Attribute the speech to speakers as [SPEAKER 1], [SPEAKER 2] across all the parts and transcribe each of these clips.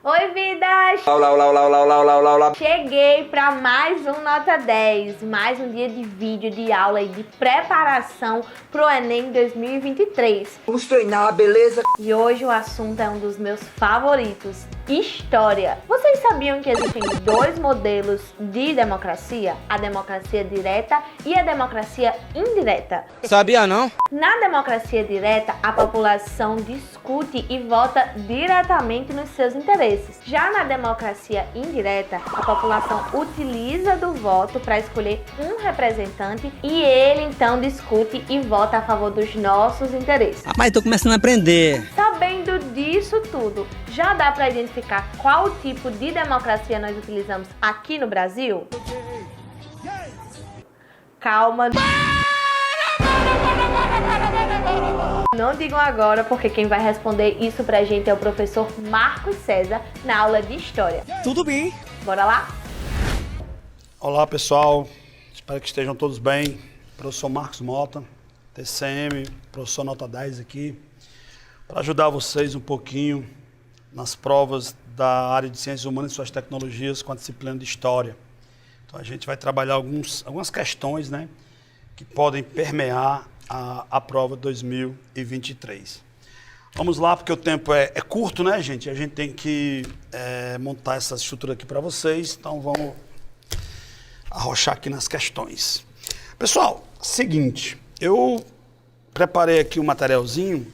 [SPEAKER 1] Oi, vidas!
[SPEAKER 2] Olá, olá, olá, olá, olá, olá, olá, olá.
[SPEAKER 1] Cheguei para mais um Nota 10, mais um dia de vídeo, de aula e de preparação pro Enem 2023.
[SPEAKER 2] Vamos treinar, beleza?
[SPEAKER 1] E hoje o assunto é um dos meus favoritos, História. Vocês sabiam que existem dois modelos de democracia? A democracia direta e a democracia indireta.
[SPEAKER 3] Sabia não?
[SPEAKER 1] Na democracia direta, a população discute e vota diretamente nos seus interesses. Já na democracia indireta, a população utiliza do voto para escolher um representante e ele então discute e vota a favor dos nossos interesses.
[SPEAKER 3] Mas tô começando a aprender.
[SPEAKER 1] Sabendo disso tudo, já dá para identificar qual tipo de democracia nós utilizamos aqui no Brasil? Calma. Não digam agora, porque quem vai responder isso pra gente é o professor Marcos César, na aula de História.
[SPEAKER 3] Tudo bem.
[SPEAKER 1] Bora lá?
[SPEAKER 4] Olá pessoal, espero que estejam todos bem. Professor Marcos Mota, TCM, professor Nota 10 aqui, para ajudar vocês um pouquinho nas provas da área de Ciências Humanas e Suas Tecnologias com a disciplina de História. Então a gente vai trabalhar algumas questões, né, que podem permear a prova 2023. Vamos lá, porque o tempo é curto, né, gente? A gente tem que montar essa estrutura aqui para vocês, então vamos arrochar aqui nas questões. Pessoal, seguinte, eu preparei aqui um materialzinho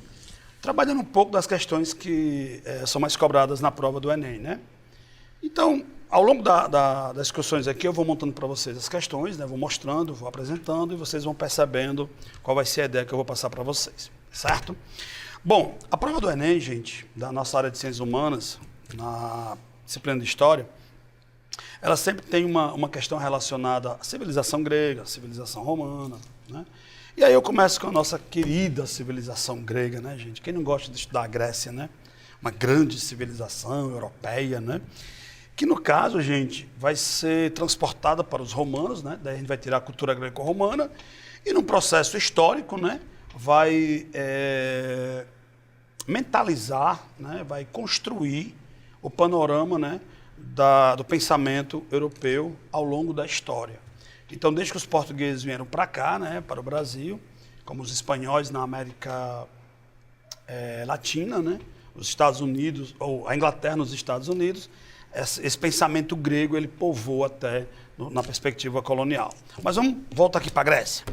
[SPEAKER 4] trabalhando um pouco das questões que são mais cobradas na prova do Enem, né? Então, ao longo das discussões aqui, eu vou montando para vocês as questões, né? Vou mostrando, vou apresentando e vocês vão percebendo qual vai ser a ideia que eu vou passar para vocês, certo? Bom, a prova do Enem, gente, da nossa área de Ciências Humanas, na disciplina de História, ela sempre tem uma questão relacionada à civilização grega, à civilização romana, né? E aí eu começo com a nossa querida civilização grega, né, gente? Quem não gosta de estudar a Grécia, né? Uma grande civilização europeia, né? Que no caso, gente, vai ser transportada para os romanos, né? Daí a gente vai tirar a cultura greco-romana e num processo histórico, né? Vai mentalizar, né? Vai construir o panorama, né? Do pensamento europeu ao longo da história. Então, desde que os portugueses vieram para cá, né? Para o Brasil, como os espanhóis na América Latina, né? Os Estados Unidos, ou a Inglaterra nos Estados Unidos, esse pensamento grego ele povoa até na perspectiva colonial. Mas vamos voltar aqui para a Grécia.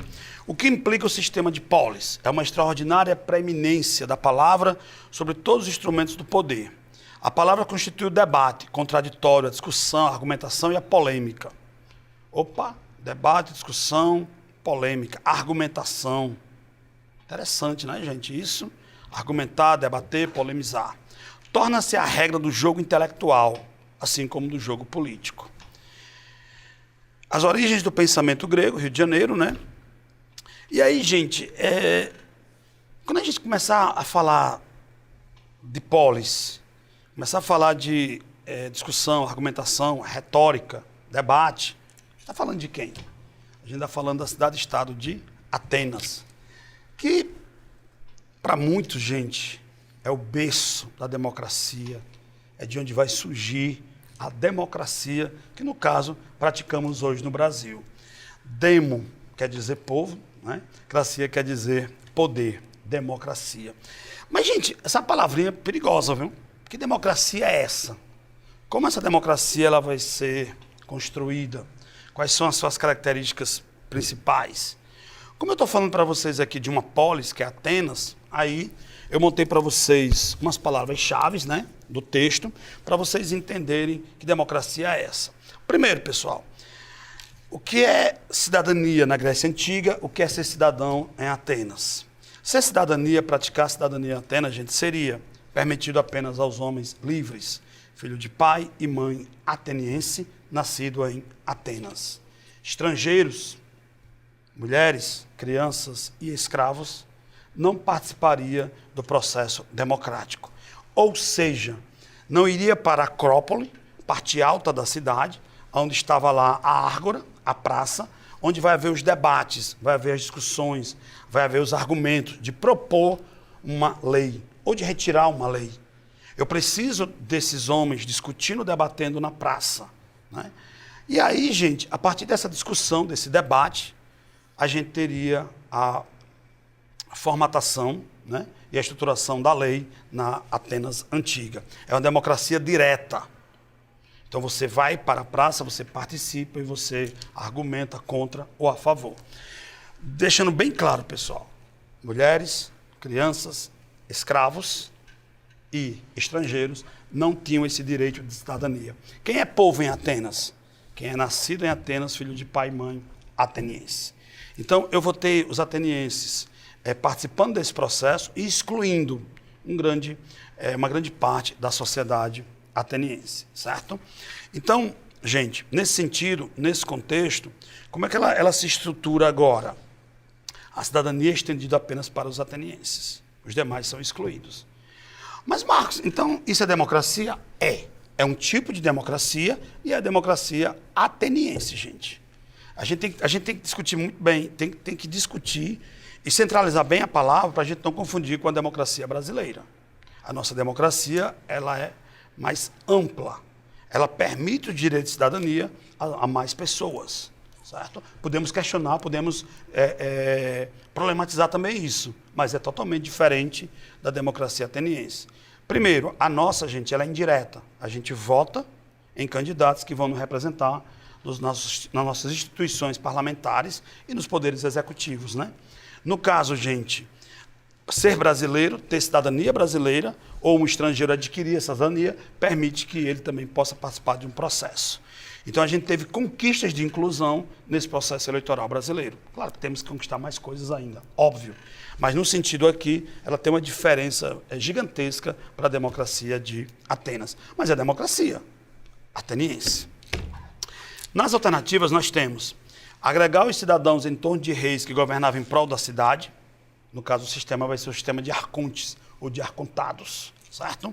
[SPEAKER 4] O que implica o sistema de polis? É uma extraordinária preeminência da palavra sobre todos os instrumentos do poder. A palavra constitui o debate, contraditório, a discussão, a argumentação e a polêmica. Opa, debate, discussão, polêmica, argumentação. Interessante, né, gente? Isso, argumentar, debater, polemizar. Torna-se a regra do jogo intelectual, assim como do jogo político. As origens do pensamento grego, Rio de Janeiro, né? E aí, gente, quando a gente começar a falar de polis, começar a falar de discussão, argumentação, retórica, debate, está falando de quem? A gente está falando da cidade-estado de Atenas, que, para muitos, gente, é o berço da democracia, é de onde vai surgir a democracia, que no caso praticamos hoje no Brasil. Demo quer dizer povo, né? Cracia quer dizer poder, democracia. Mas, gente, essa palavrinha é perigosa, viu? Que democracia é essa? Como essa democracia ela vai ser construída? Quais são as suas características principais? Como eu estou falando para vocês aqui de uma polis, que é Atenas, aí eu montei para vocês umas palavras-chave, né, do texto, para vocês entenderem que democracia é essa. Primeiro, pessoal, o que é cidadania na Grécia Antiga? O que é ser cidadão em Atenas? Ser cidadania, praticar cidadania em Atenas, gente, seria permitido apenas aos homens livres, filho de pai e mãe ateniense, nascido em Atenas. Estrangeiros, mulheres, crianças e escravos não participaria do processo democrático. Ou seja, não iria para a Acrópole, parte alta da cidade, onde estava lá a Ágora, a praça, onde vai haver os debates, vai haver as discussões, vai haver os argumentos de propor uma lei ou de retirar uma lei. Eu preciso desses homens discutindo, debatendo na praça, né? E aí, gente, a partir dessa discussão, desse debate, a gente teria a formatação, né, e a estruturação da lei na Atenas antiga. É uma democracia direta. Então você vai para a praça, você participa e você argumenta contra ou a favor. Deixando bem claro, pessoal, mulheres, crianças, escravos e estrangeiros não tinham esse direito de cidadania. Quem é povo em Atenas? Quem é nascido em Atenas, filho de pai e mãe ateniense. Então, eu vou ter os atenienses participando desse processo e excluindo uma grande parte da sociedade ateniense, certo? Então, gente, nesse sentido, nesse contexto, como é que ela se estrutura agora? A cidadania é estendida apenas para os atenienses. Os demais são excluídos. Mas, Marcos, então isso é democracia? É um tipo de democracia e é a democracia ateniense, gente. A gente tem que discutir muito bem, tem que discutir e centralizar bem a palavra para a gente não confundir com a democracia brasileira. A nossa democracia, ela é mais ampla. Ela permite o direito de cidadania a mais pessoas, certo? Podemos questionar, podemos problematizar também isso, mas é totalmente diferente da democracia ateniense. Primeiro, a nossa, gente, ela é indireta. A gente vota em candidatos que vão nos representar nas nossas instituições parlamentares e nos poderes executivos, né? No caso, gente, ser brasileiro, ter cidadania brasileira ou um estrangeiro adquirir essa cidadania permite que ele também possa participar de um processo. Então, a gente teve conquistas de inclusão nesse processo eleitoral brasileiro. Claro que temos que conquistar mais coisas ainda, óbvio. Mas, no sentido aqui, ela tem uma diferença gigantesca para a democracia de Atenas. Mas é a democracia ateniense. Nas alternativas, nós temos agregar os cidadãos em torno de reis que governavam em prol da cidade. No caso, o sistema vai ser o sistema de arcontes ou de arcontados, certo?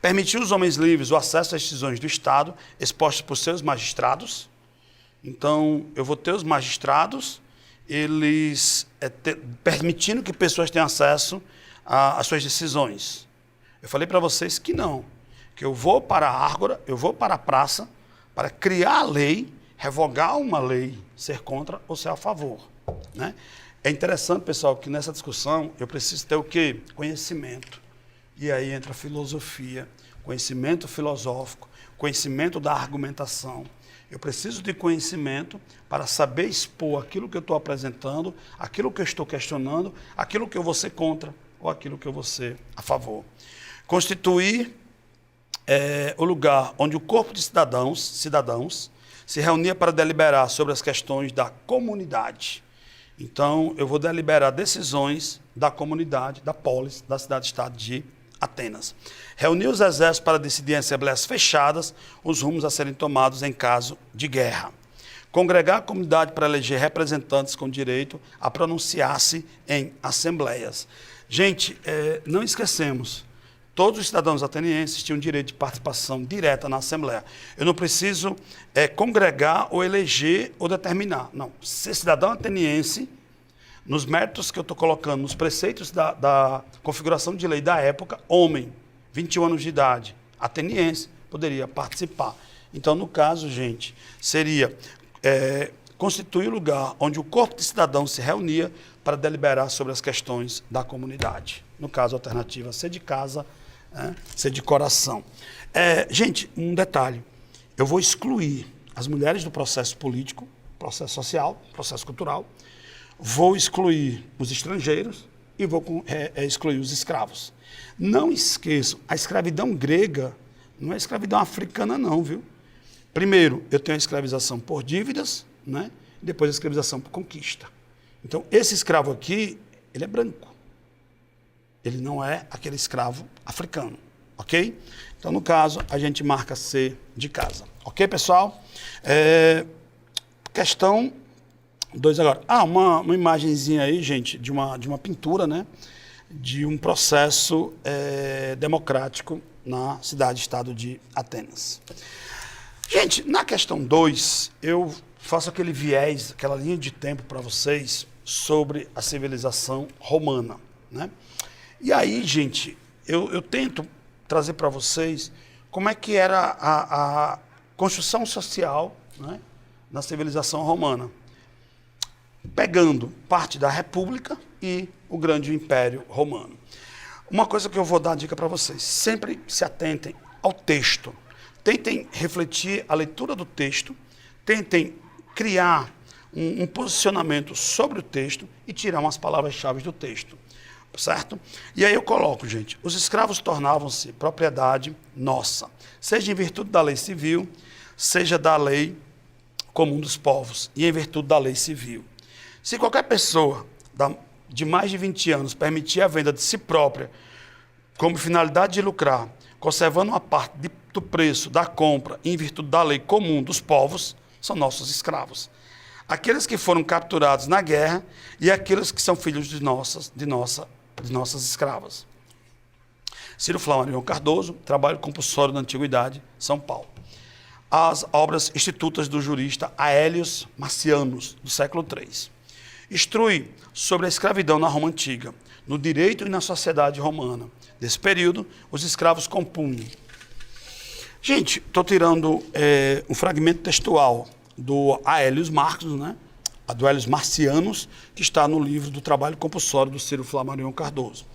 [SPEAKER 4] Permitir os homens livres o acesso às decisões do Estado expostas por seus magistrados. Então, eu vou ter os magistrados, eles permitindo que pessoas tenham acesso às suas decisões. Eu falei para vocês que não, que eu vou para a Ágora, eu vou para a praça para criar a lei, revogar uma lei, ser contra ou ser a favor, né? É interessante, pessoal, que nessa discussão eu preciso ter o quê? Conhecimento. E aí entra a filosofia, conhecimento filosófico, conhecimento da argumentação. Eu preciso de conhecimento para saber expor aquilo que eu estou apresentando, aquilo que eu estou questionando, aquilo que eu vou ser contra ou aquilo que eu vou ser a favor. Constituir o lugar onde o corpo de cidadãos se reunia para deliberar sobre as questões da comunidade. Então, eu vou deliberar decisões da comunidade, da polis, da cidade-estado de Atenas. Reunir os exércitos para decidir em assembleias fechadas os rumos a serem tomados em caso de guerra. Congregar a comunidade para eleger representantes com direito a pronunciar-se em assembleias. Gente, não esquecemos, todos os cidadãos atenienses tinham direito de participação direta na Assembleia. Eu não preciso congregar ou eleger ou determinar. Não, ser cidadão ateniense, nos méritos que eu estou colocando, nos preceitos da configuração de lei da época, homem, 21 anos de idade, ateniense, poderia participar. Então, no caso, gente, seria constituir o lugar onde o corpo de cidadãos se reunia para deliberar sobre as questões da comunidade. No caso, a alternativa ser de casa, ser de coração. Gente, um detalhe, eu vou excluir as mulheres do processo político, processo social, processo cultural, vou excluir os estrangeiros e vou excluir os escravos. Não esqueçam, a escravidão grega não é escravidão africana não, viu? Primeiro, eu tenho a escravização por dívidas, né? Depois a escravização por conquista. Então, esse escravo aqui, ele é branco. Ele não é aquele escravo africano, ok? Então, no caso, a gente marca C de casa. Ok, pessoal? Questão 2 agora. Uma imagenzinha aí, gente, de uma pintura, né? De um processo democrático na cidade-estado de Atenas. Gente, na questão 2, eu faço aquele viés, aquela linha de tempo para vocês sobre a civilização romana, né? E aí, gente, eu tento trazer para vocês como é que era a construção social, né, na civilização romana, pegando parte da República e o grande Império Romano. Uma coisa que eu vou dar dica para vocês, sempre se atentem ao texto. Tentem refletir a leitura do texto, tentem criar um posicionamento sobre o texto e tirar umas palavras-chave do texto, certo? E aí eu coloco, gente, os escravos tornavam-se propriedade nossa, seja em virtude da lei civil, seja da lei comum dos povos e em virtude da lei civil. Se qualquer pessoa de mais de 20 anos permitir a venda de si própria como finalidade de lucrar, conservando uma parte do preço da compra em virtude da lei comum dos povos, são nossos escravos. Aqueles que foram capturados na guerra e aqueles que são filhos de nossas escravas. Ciro Flamarion Cardoso, Trabalho Compulsório da Antiguidade, São Paulo. As obras institutas do jurista Aelius Marcianus, do século III. Instrui sobre a escravidão na Roma Antiga, no direito e na sociedade romana. Desse período, os escravos compunham. Gente, estou tirando um fragmento textual do Aelius Marcos, né? Do Aelius Marcianus, que está no livro do Trabalho Compulsório do Ciro Flamarion Cardoso.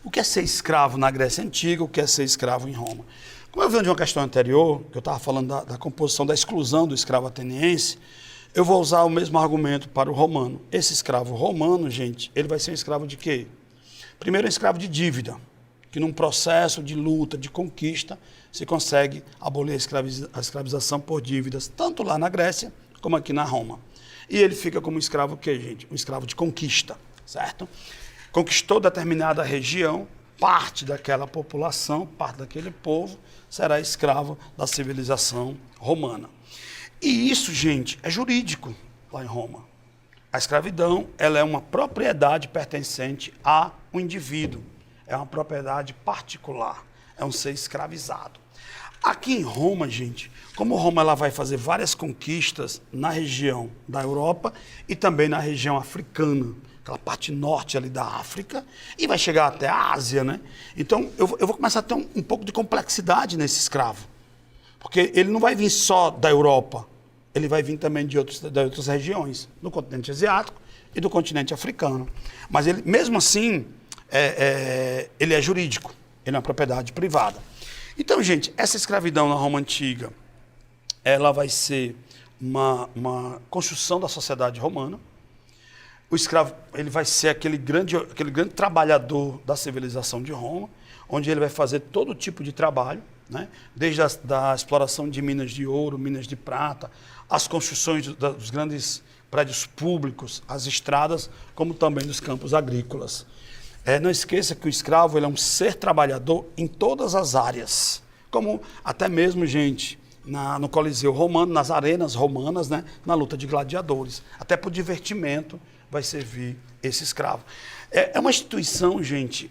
[SPEAKER 4] O que é ser escravo na Grécia Antiga, o que é ser escravo em Roma? Como eu venho de uma questão anterior, que eu estava falando da composição, da exclusão do escravo ateniense, eu vou usar o mesmo argumento para o romano. Esse escravo romano, gente, ele vai ser um escravo de quê? Primeiro, um escravo de dívida, que num processo de luta, de conquista, se consegue abolir a escravização por dívidas, tanto lá na Grécia, como aqui na Roma. E ele fica como um escravo o quê, gente? Um escravo de conquista, certo? Conquistou determinada região, parte daquela população, parte daquele povo, será escravo da civilização romana. E isso, gente, é jurídico lá em Roma. A escravidão, ela é uma propriedade pertencente a um indivíduo. É uma propriedade particular. É um ser escravizado. Aqui em Roma, gente, como Roma ela vai fazer várias conquistas na região da Europa e também na região africana, aquela parte norte ali da África, e vai chegar até a Ásia, né? Então, eu vou começar a ter um pouco de complexidade nesse escravo. Porque ele não vai vir só da Europa, ele vai vir também de outras regiões, do continente asiático e do continente africano. Mas ele, mesmo assim, ele é jurídico, ele é uma propriedade privada. Então, gente, essa escravidão na Roma Antiga, ela vai ser uma construção da sociedade romana. O escravo, ele vai ser aquele grande trabalhador da civilização de Roma, onde ele vai fazer todo tipo de trabalho, né? Desde da exploração de minas de ouro, minas de prata, as construções dos grandes prédios públicos, as estradas, como também dos campos agrícolas. Não esqueça que o escravo ele é um ser trabalhador em todas as áreas, como até mesmo, gente, no Coliseu Romano, nas arenas romanas, né? Na luta de gladiadores. Até por divertimento vai servir esse escravo. É uma instituição, gente,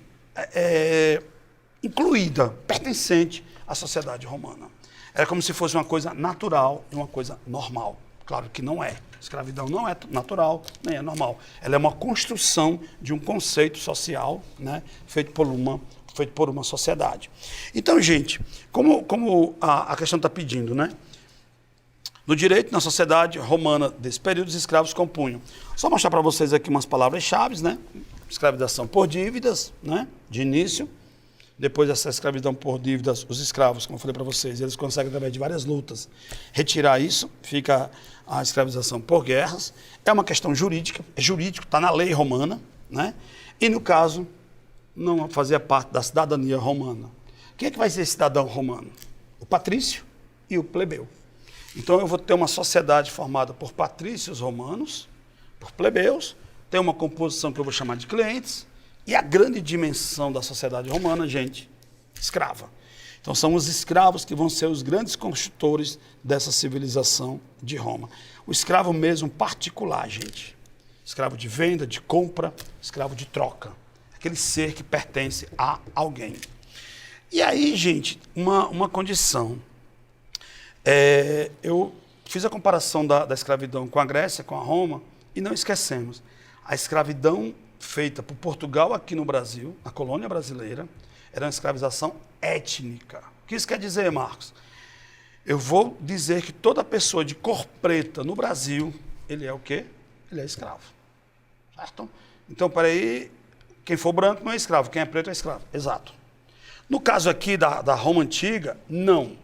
[SPEAKER 4] incluída, pertencente à sociedade romana. É como se fosse uma coisa natural e uma coisa normal. Claro que não é. Escravidão não é natural, nem é normal. Ela é uma construção de um conceito social, né, feito por uma sociedade. Então, gente, como a questão está pedindo, né? No direito, na sociedade romana desse período, os escravos compunham. Só mostrar para vocês aqui umas palavras-chave, né? Escravização por dívidas, né? De início. Depois dessa escravidão por dívidas, os escravos, como eu falei para vocês, eles conseguem, através de várias lutas, retirar isso, fica a escravização por guerras. É uma questão jurídica, é jurídico, está na lei romana, né? E, no caso, não fazia parte da cidadania romana. Quem é que vai ser cidadão romano? O patrício e o plebeu. Então, eu vou ter uma sociedade formada por patrícios romanos, por plebeus, tem uma composição que eu vou chamar de clientes, e a grande dimensão da sociedade romana, gente, escrava. Então, são os escravos que vão ser os grandes construtores dessa civilização de Roma. O escravo mesmo particular, gente. Escravo de venda, de compra, escravo de troca. Aquele ser que pertence a alguém. E aí, gente, uma condição. Eu fiz a comparação da escravidão com a Grécia, com a Roma, e não esquecemos. A escravidão feita por Portugal aqui no Brasil, na colônia brasileira, era uma escravização étnica. O que isso quer dizer, Marcos? Eu vou dizer que toda pessoa de cor preta no Brasil, ele é o quê? Ele é escravo. Certo? Então, peraí, quem for branco não é escravo, quem é preto é escravo. Exato. No caso aqui da Roma Antiga, não.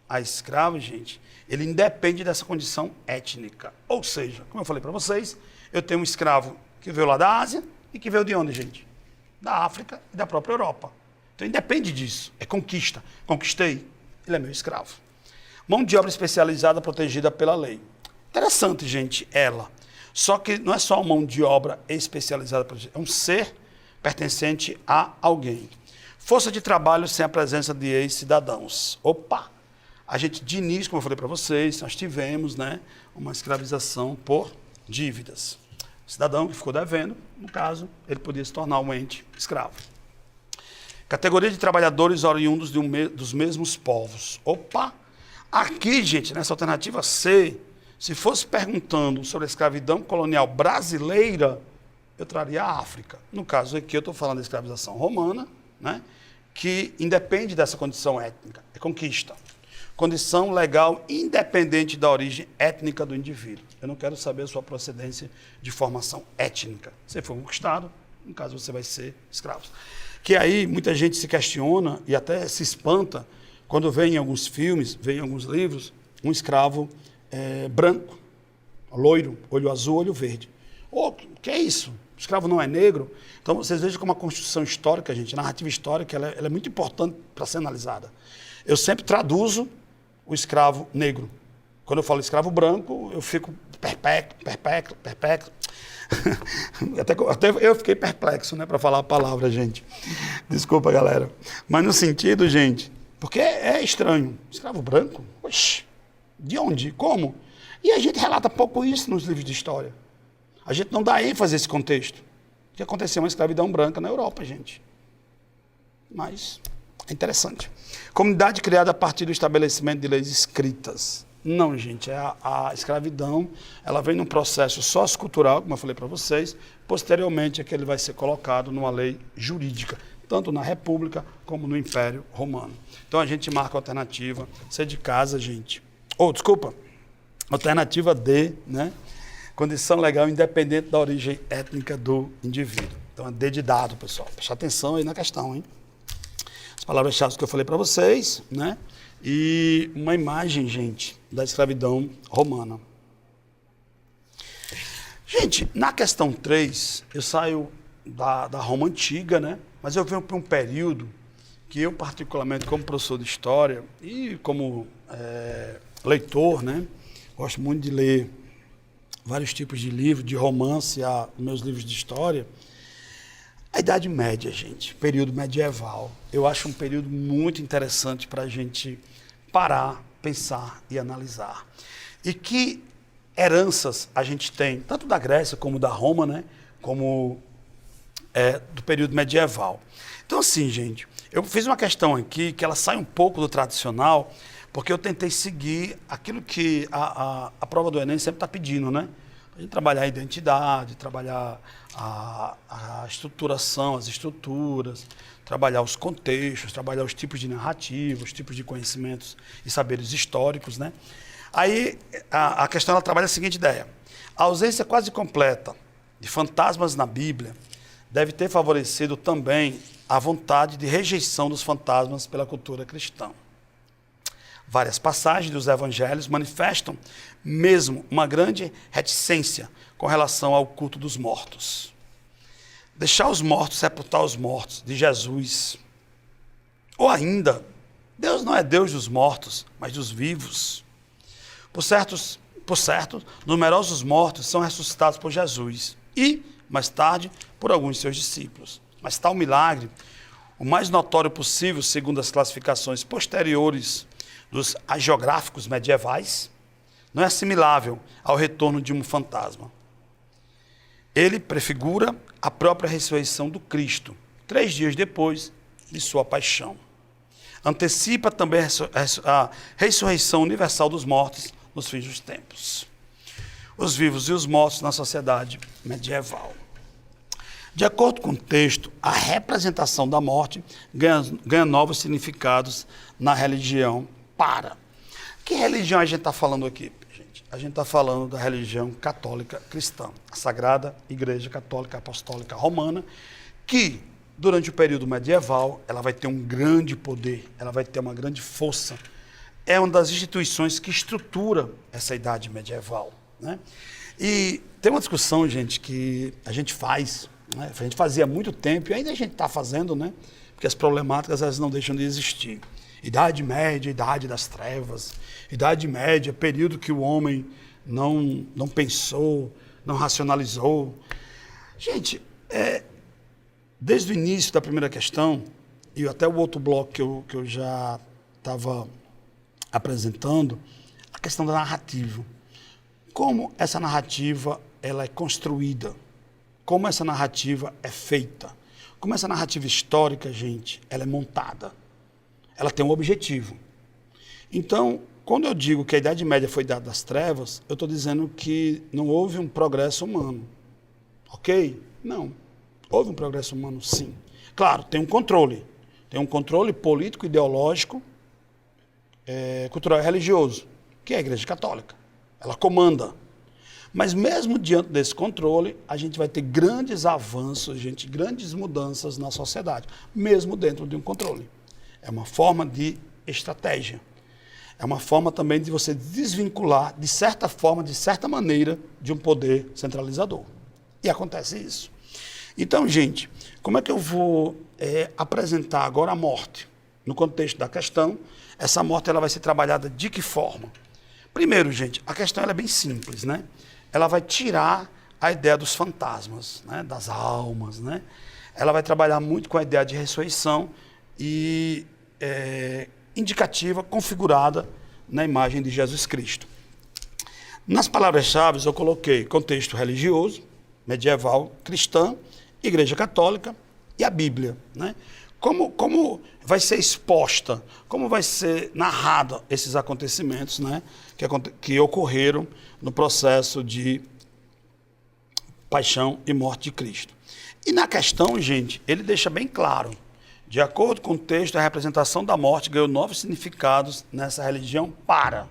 [SPEAKER 4] A escravo, gente, ele independe dessa condição étnica. Ou seja, como eu falei para vocês, eu tenho um escravo que veio lá da Ásia e que veio de onde, gente? Da África e da própria Europa. Então, independe disso. É conquista. Conquistei, ele é meu escravo. Mão de obra especializada protegida pela lei. Interessante, gente, ela. Só que não é só uma mão de obra especializada, é um ser pertencente a alguém. Força de trabalho sem a presença de ex-cidadãos. Opa! A gente, de início, como eu falei para vocês, nós tivemos, né, uma escravização por dívidas. O cidadão que ficou devendo, no caso, ele podia se tornar um ente escravo. Categoria de trabalhadores oriundos dos mesmos povos. Opa! Aqui, gente, nessa alternativa C, se fosse perguntando sobre a escravidão colonial brasileira, eu traria a África. No caso aqui, eu estou falando da escravização romana, né, que independe dessa condição étnica, é conquista. Condição legal independente da origem étnica do indivíduo. Eu não quero saber a sua procedência de formação étnica. Você foi conquistado, no caso você vai ser escravo. Que aí muita gente se questiona e até se espanta quando vê em alguns filmes, vê em alguns livros, um escravo branco, loiro, olho azul, olho verde. O que é isso? O escravo não é negro? Então vocês vejam como a construção histórica, gente, a narrativa histórica, ela é muito importante para ser analisada. Eu sempre traduzo o escravo negro. Quando eu falo escravo branco, eu fico perplexo. Até eu fiquei perplexo, né, para falar a palavra, gente. Desculpa, galera. Mas no sentido, gente, porque é estranho. Escravo branco? Oxi, de onde? Como? E a gente relata pouco isso nos livros de história. A gente não dá ênfase a esse contexto. Que aconteceu uma escravidão branca na Europa, gente. Mas é interessante. Comunidade criada a partir do estabelecimento de leis escritas. Não, gente, a escravidão, ela vem num processo sociocultural, como eu falei para vocês, posteriormente é que ele vai ser colocado numa lei jurídica, tanto na República como no Império Romano. Então a gente marca a alternativa C de casa, gente. Desculpa, alternativa D, né? Condição legal independente da origem étnica do indivíduo. Então é D de dado, pessoal. Presta atenção aí na questão, hein? As palavras-chave que eu falei para vocês, né? E uma imagem, gente, da escravidão romana. Gente, na questão 3, eu saio da Roma Antiga, né? Mas eu venho para um período que eu, particularmente, como professor de História e como leitor, né? Gosto muito de ler vários tipos de livros, de romance, meus livros de História. A Idade Média, gente, período medieval, eu acho um período muito interessante para a gente parar, pensar e analisar. E que heranças a gente tem, tanto da Grécia como da Roma, né? Como do período medieval. Então, assim, gente, eu fiz uma questão aqui que ela sai um pouco do tradicional, porque eu tentei seguir aquilo que a prova do Enem sempre está pedindo, né? A gente trabalhar a identidade, trabalhar a estruturação, as estruturas, trabalhar os contextos, trabalhar os tipos de narrativa, os tipos de conhecimentos e saberes históricos, né? Aí a questão ela trabalha a seguinte ideia: a ausência quase completa de fantasmas na Bíblia deve ter favorecido também a vontade de rejeição dos fantasmas pela cultura cristã. Várias passagens dos evangelhos manifestam mesmo uma grande reticência com relação ao culto dos mortos. Deixar os mortos sepultar os mortos, de Jesus. Ou ainda, Deus não é Deus dos mortos, mas dos vivos. Por certo, numerosos mortos são ressuscitados por Jesus e, mais tarde, por alguns de seus discípulos. Mas tal milagre, o mais notório possível, segundo as classificações posteriores dos hagiográficos medievais, não é assimilável ao retorno de um fantasma. Ele prefigura a própria ressurreição do Cristo, 3 dias depois de sua paixão. Antecipa também a ressurreição universal dos mortos nos fins dos tempos. Os vivos e os mortos na sociedade medieval. De acordo com o texto, a representação da morte ganha novos significados na religião para. Que religião a gente está falando aqui, gente? A gente está falando da religião católica cristã, a Sagrada Igreja Católica Apostólica Romana, que durante o período medieval ela vai ter um grande poder, ela vai ter uma grande força. É uma das instituições que estrutura essa idade medieval, né? E tem uma discussão, gente, que a gente faz, né? A gente fazia há muito tempo e ainda a gente está fazendo, né? Porque as problemáticas elas não deixam de existir. Idade Média, Idade das Trevas. Idade Média, período que o homem não pensou, não racionalizou. Gente, desde o início da primeira questão, e até o outro bloco que eu já estava apresentando, a questão da narrativa. Como essa narrativa ela é construída, como essa narrativa é feita, como essa narrativa histórica, gente, ela é montada. Ela tem um objetivo. Então, quando eu digo que a Idade Média foi Idade das Trevas, eu estou dizendo que não houve um progresso humano. Ok? Não. Houve um progresso humano, sim. Claro, tem um controle. Tem um controle político, ideológico, cultural e religioso, que é a Igreja Católica. Ela comanda. Mas mesmo diante desse controle, a gente vai ter grandes avanços, gente, grandes mudanças na sociedade, mesmo dentro de um controle. É uma forma de estratégia. É uma forma também de você desvincular, de certa forma, de certa maneira, de um poder centralizador. E acontece isso. Então, gente, como é que eu vou apresentar agora a morte? No contexto da questão, essa morte ela vai ser trabalhada de que forma? Primeiro, gente, a questão ela é bem simples, né? Ela vai tirar a ideia dos fantasmas, né? Das almas, né? Ela vai trabalhar muito com a ideia de ressurreição e indicativa, configurada na imagem de Jesus Cristo. Nas palavras-chave eu coloquei contexto religioso, medieval, cristã, Igreja Católica e a Bíblia, né? Como vai ser exposta, como vai ser narrada esses acontecimentos, né, que ocorreram no processo de paixão e morte de Cristo. E na questão, gente, ele deixa bem claro, de acordo com o texto, a representação da morte ganhou novos significados nessa religião para.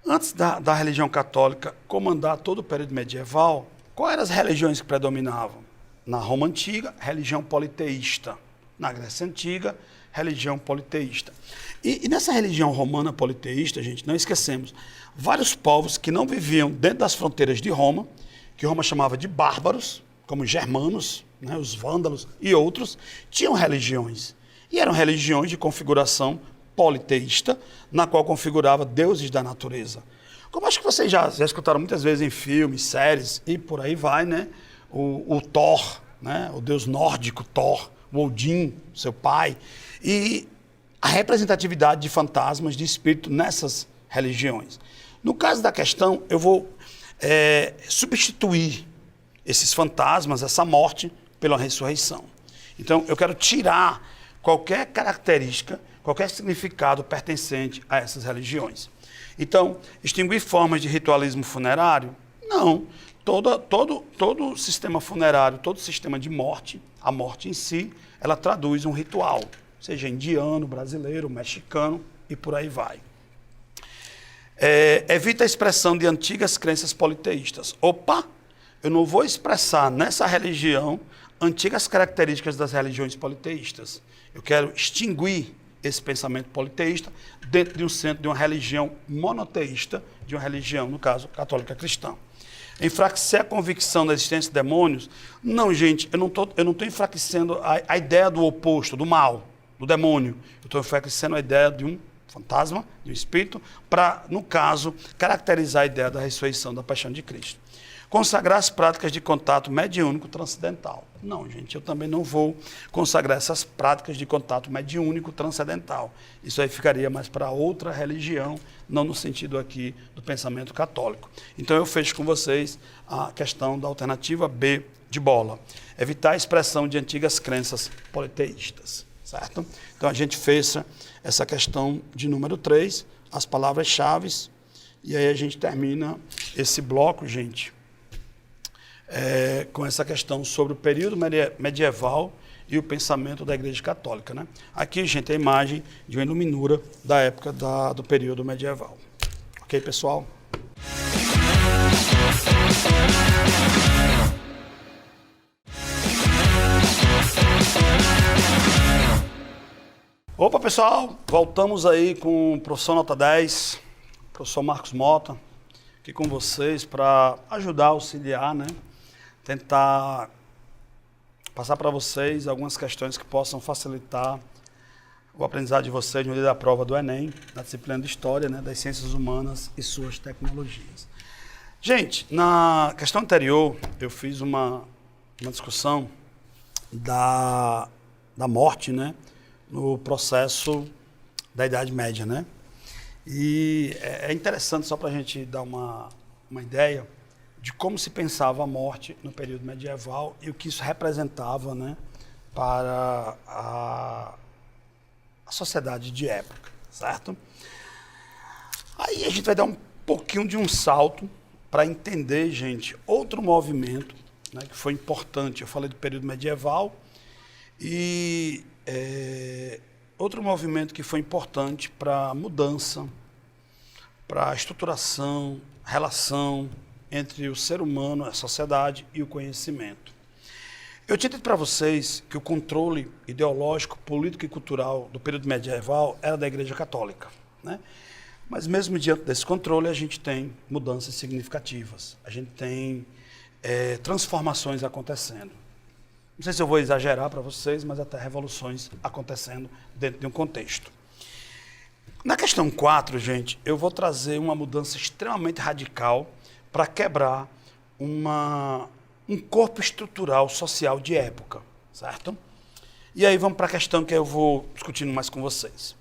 [SPEAKER 4] Antes da religião católica comandar todo o período medieval, quais eram as religiões que predominavam? Na Roma Antiga, religião politeísta. Na Grécia Antiga, religião politeísta. E nessa religião romana politeísta, gente, não esquecemos, vários povos que não viviam dentro das fronteiras de Roma, que Roma chamava de bárbaros, como os germanos, né, os vândalos e outros, tinham religiões. E eram religiões de configuração politeísta, na qual configurava deuses da natureza. Como acho que vocês já escutaram muitas vezes em filmes, séries e por aí vai, né? O Thor, né? O deus nórdico Thor, o Odin, seu pai, e a representatividade de fantasmas, de espírito nessas religiões. No caso da questão, eu vou substituir esses fantasmas, essa morte, pela ressurreição. Então, eu quero tirar qualquer característica, qualquer significado pertencente a essas religiões. Então, extinguir formas de ritualismo funerário? Não. Todo sistema funerário, todo sistema de morte, a morte em si, ela traduz um ritual, seja indiano, brasileiro, mexicano e por aí vai. Evita a expressão de antigas crenças politeístas. Opa, eu não vou expressar nessa religião antigas características das religiões politeístas. Eu quero extinguir esse pensamento politeísta dentro de um centro de uma religião monoteísta, de uma religião, no caso, católica cristã. Enfraquecer a convicção da existência de demônios? Não, gente, eu não estou enfraquecendo a ideia do oposto, do mal, do demônio. Eu estou enfraquecendo a ideia de um fantasma, de um espírito, para, no caso, caracterizar a ideia da ressurreição, da paixão de Cristo. Consagrar as práticas de contato mediúnico transcendental. Não, gente, eu também não vou consagrar essas práticas de contato mediúnico transcendental. Isso aí ficaria mais para outra religião, não no sentido aqui do pensamento católico. Então eu fecho com vocês a questão da alternativa B de bola. Evitar a expressão de antigas crenças politeístas, certo? Então a gente fecha essa questão de número 3, as palavras-chave, e aí a gente termina esse bloco, gente, com essa questão sobre o período medieval e o pensamento da Igreja Católica, né? Aqui, gente, é a imagem de uma iluminura da época do período medieval. Ok, pessoal? Opa, pessoal, voltamos aí com o professor Nota 10, professor Marcos Mota, aqui com vocês para ajudar, auxiliar, né? Tentar passar para vocês algumas questões que possam facilitar o aprendizado de vocês no dia da prova do Enem, na disciplina de História, né, das Ciências Humanas e suas tecnologias. Gente, na questão anterior, eu fiz uma discussão da morte, né, no processo da Idade Média, né? E é interessante, só para a gente dar uma ideia, de como se pensava a morte no período medieval e o que isso representava, né, para a sociedade de época, certo? Aí a gente vai dar um pouquinho de um salto para entender, gente, outro movimento, né, que foi importante. Eu falei do período medieval e outro movimento que foi importante para a mudança, para a estruturação, relação entre o ser humano, a sociedade e o conhecimento. Eu tinha dito para vocês que o controle ideológico, político e cultural do período medieval era da Igreja Católica, né? Mas mesmo diante desse controle, a gente tem mudanças significativas, a gente tem transformações acontecendo. Não sei se eu vou exagerar para vocês, mas até revoluções acontecendo dentro de um contexto. Na questão 4, gente, eu vou trazer uma mudança extremamente radical para quebrar um corpo estrutural social de época, certo? E aí vamos para a questão que eu vou discutindo mais com vocês.